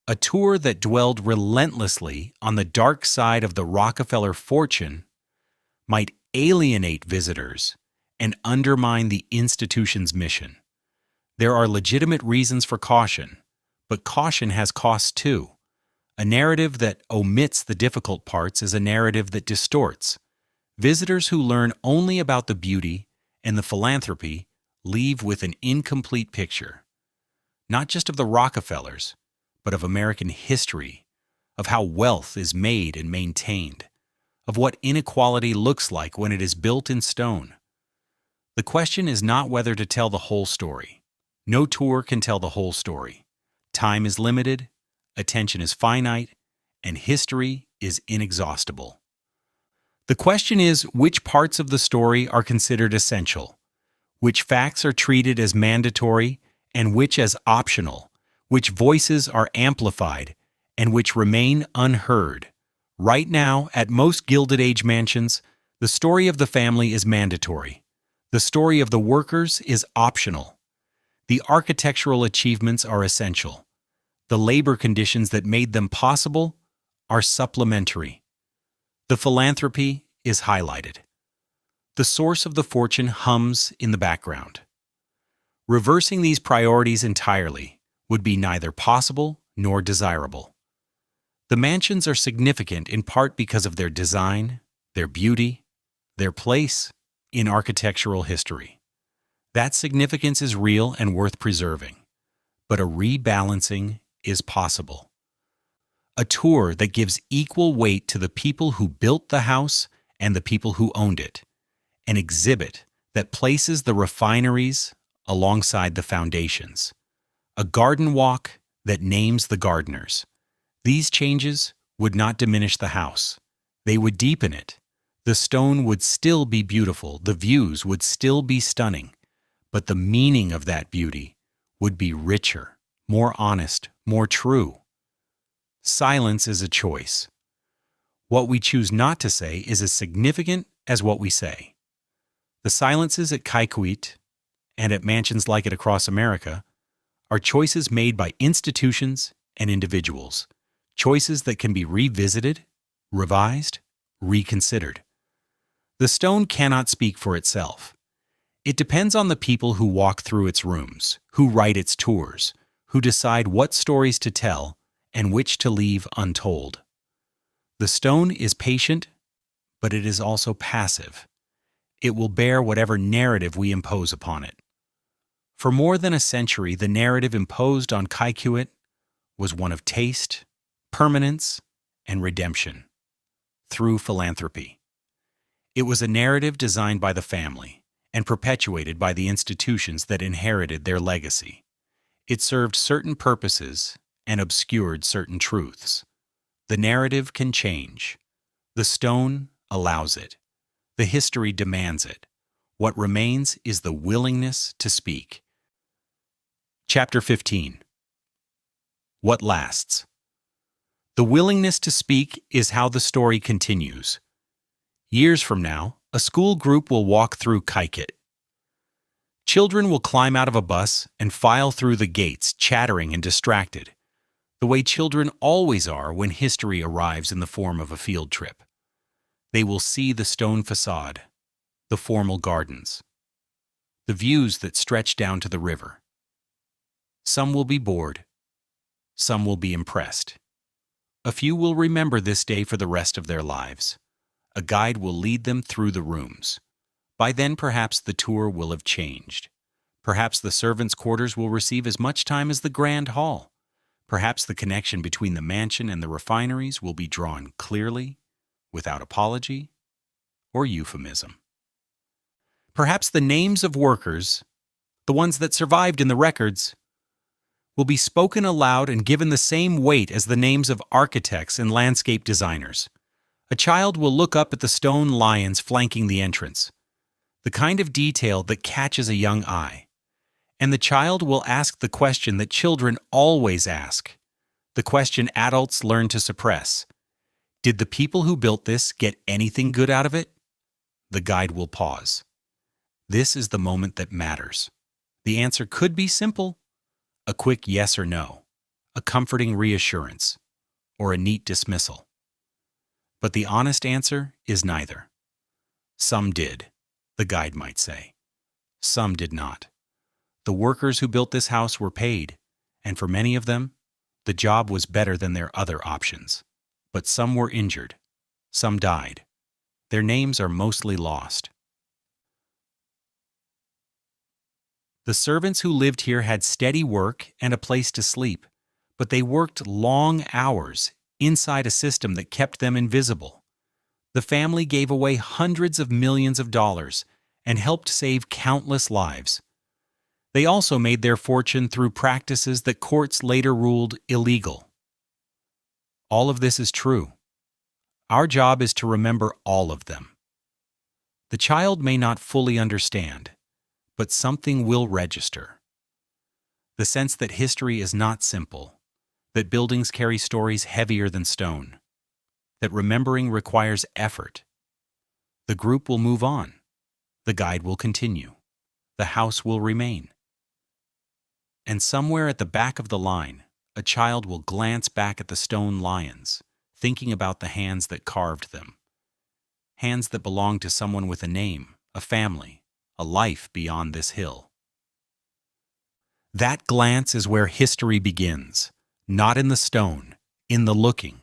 A tour that dwelled relentlessly on the dark side of the Rockefeller fortune might alienate visitors and undermine the institution's mission. There are legitimate reasons for caution, but caution has costs too. A narrative that omits the difficult parts is a narrative that distorts. Visitors who learn only about the beauty and the philanthropy leave with an incomplete picture, not just of the Rockefellers, but of American history, of how wealth is made and maintained, of what inequality looks like when it is built in stone. The question is not whether to tell the whole story. No tour can tell the whole story. Time is limited, attention is finite, and history is inexhaustible. The question is which parts of the story are considered essential, which facts are treated as mandatory and which as optional, which voices are amplified and which remain unheard. Right now, at most Gilded Age mansions, the story of the family is mandatory. The story of the workers is optional. The architectural achievements are essential. The labor conditions that made them possible are supplementary. The philanthropy is highlighted. The source of the fortune hums in the background. Reversing these priorities entirely would be neither possible nor desirable. The mansions are significant in part because of their design, their beauty, their place in architectural history. That significance is real and worth preserving, but a rebalancing is possible. A tour that gives equal weight to the people who built the house and the people who owned it. An exhibit that places the refineries alongside the foundations. A garden walk that names the gardeners. These changes would not diminish the house. They would deepen it. The stone would still be beautiful, the views would still be stunning, but the meaning of that beauty would be richer, more honest, more true. Silence is a choice. What we choose not to say is as significant as what we say. The silences at Kaikouit and at mansions like it across America are choices made by institutions and individuals, choices that can be revisited, revised, reconsidered. The stone cannot speak for itself. It depends on the people who walk through its rooms, who write its tours, who decide what stories to tell and which to leave untold. The stone is patient, but it is also passive. It will bear whatever narrative we impose upon it. For more than a century, the narrative imposed on Kaikouit was one of taste, permanence, and redemption through philanthropy. It was a narrative designed by the family and perpetuated by the institutions that inherited their legacy. It served certain purposes and obscured certain truths. The narrative can change. The stone allows it. The history demands it. What remains is the willingness to speak. Chapter 15. What lasts? The willingness to speak is how the story continues. Years from now, a school group will walk through Kaikouit. Children will climb out of a bus and file through the gates, chattering and distracted, the way children always are when history arrives in the form of a field trip. They will see the stone facade, the formal gardens, the views that stretch down to the river. Some will be bored. Some will be impressed. A few will remember this day for the rest of their lives. A guide will lead them through the rooms. By then, perhaps the tour will have changed. Perhaps the servants' quarters will receive as much time as the grand hall. Perhaps the connection between the mansion and the refineries will be drawn clearly, without apology or euphemism. Perhaps the names of workers, the ones that survived in the records, will be spoken aloud and given the same weight as the names of architects and landscape designers. A child will look up at the stone lions flanking the entrance, the kind of detail that catches a young eye. And the child will ask the question that children always ask, the question adults learn to suppress. Did the people who built this get anything good out of it? The guide will pause. This is the moment that matters. The answer could be simple: a quick yes or no, a comforting reassurance, or a neat dismissal. But the honest answer is neither. Some did, the guide might say. Some did not. The workers who built this house were paid, and for many of them, the job was better than their other options. But some were injured. Some died. Their names are mostly lost. The servants who lived here had steady work and a place to sleep, but they worked long hours inside a system that kept them invisible. The family gave away hundreds of millions of dollars and helped save countless lives. They also made their fortune through practices that courts later ruled illegal. All of this is true. Our job is to remember all of them. The child may not fully understand, but something will register. The sense that history is not simple, that buildings carry stories heavier than stone, that remembering requires effort. The group will move on. The guide will continue. The house will remain. And somewhere at the back of the line, a child will glance back at the stone lions, thinking about the hands that carved them. Hands that belonged to someone with a name, a family, a life beyond this hill. That glance is where history begins, not in the stone, in the looking.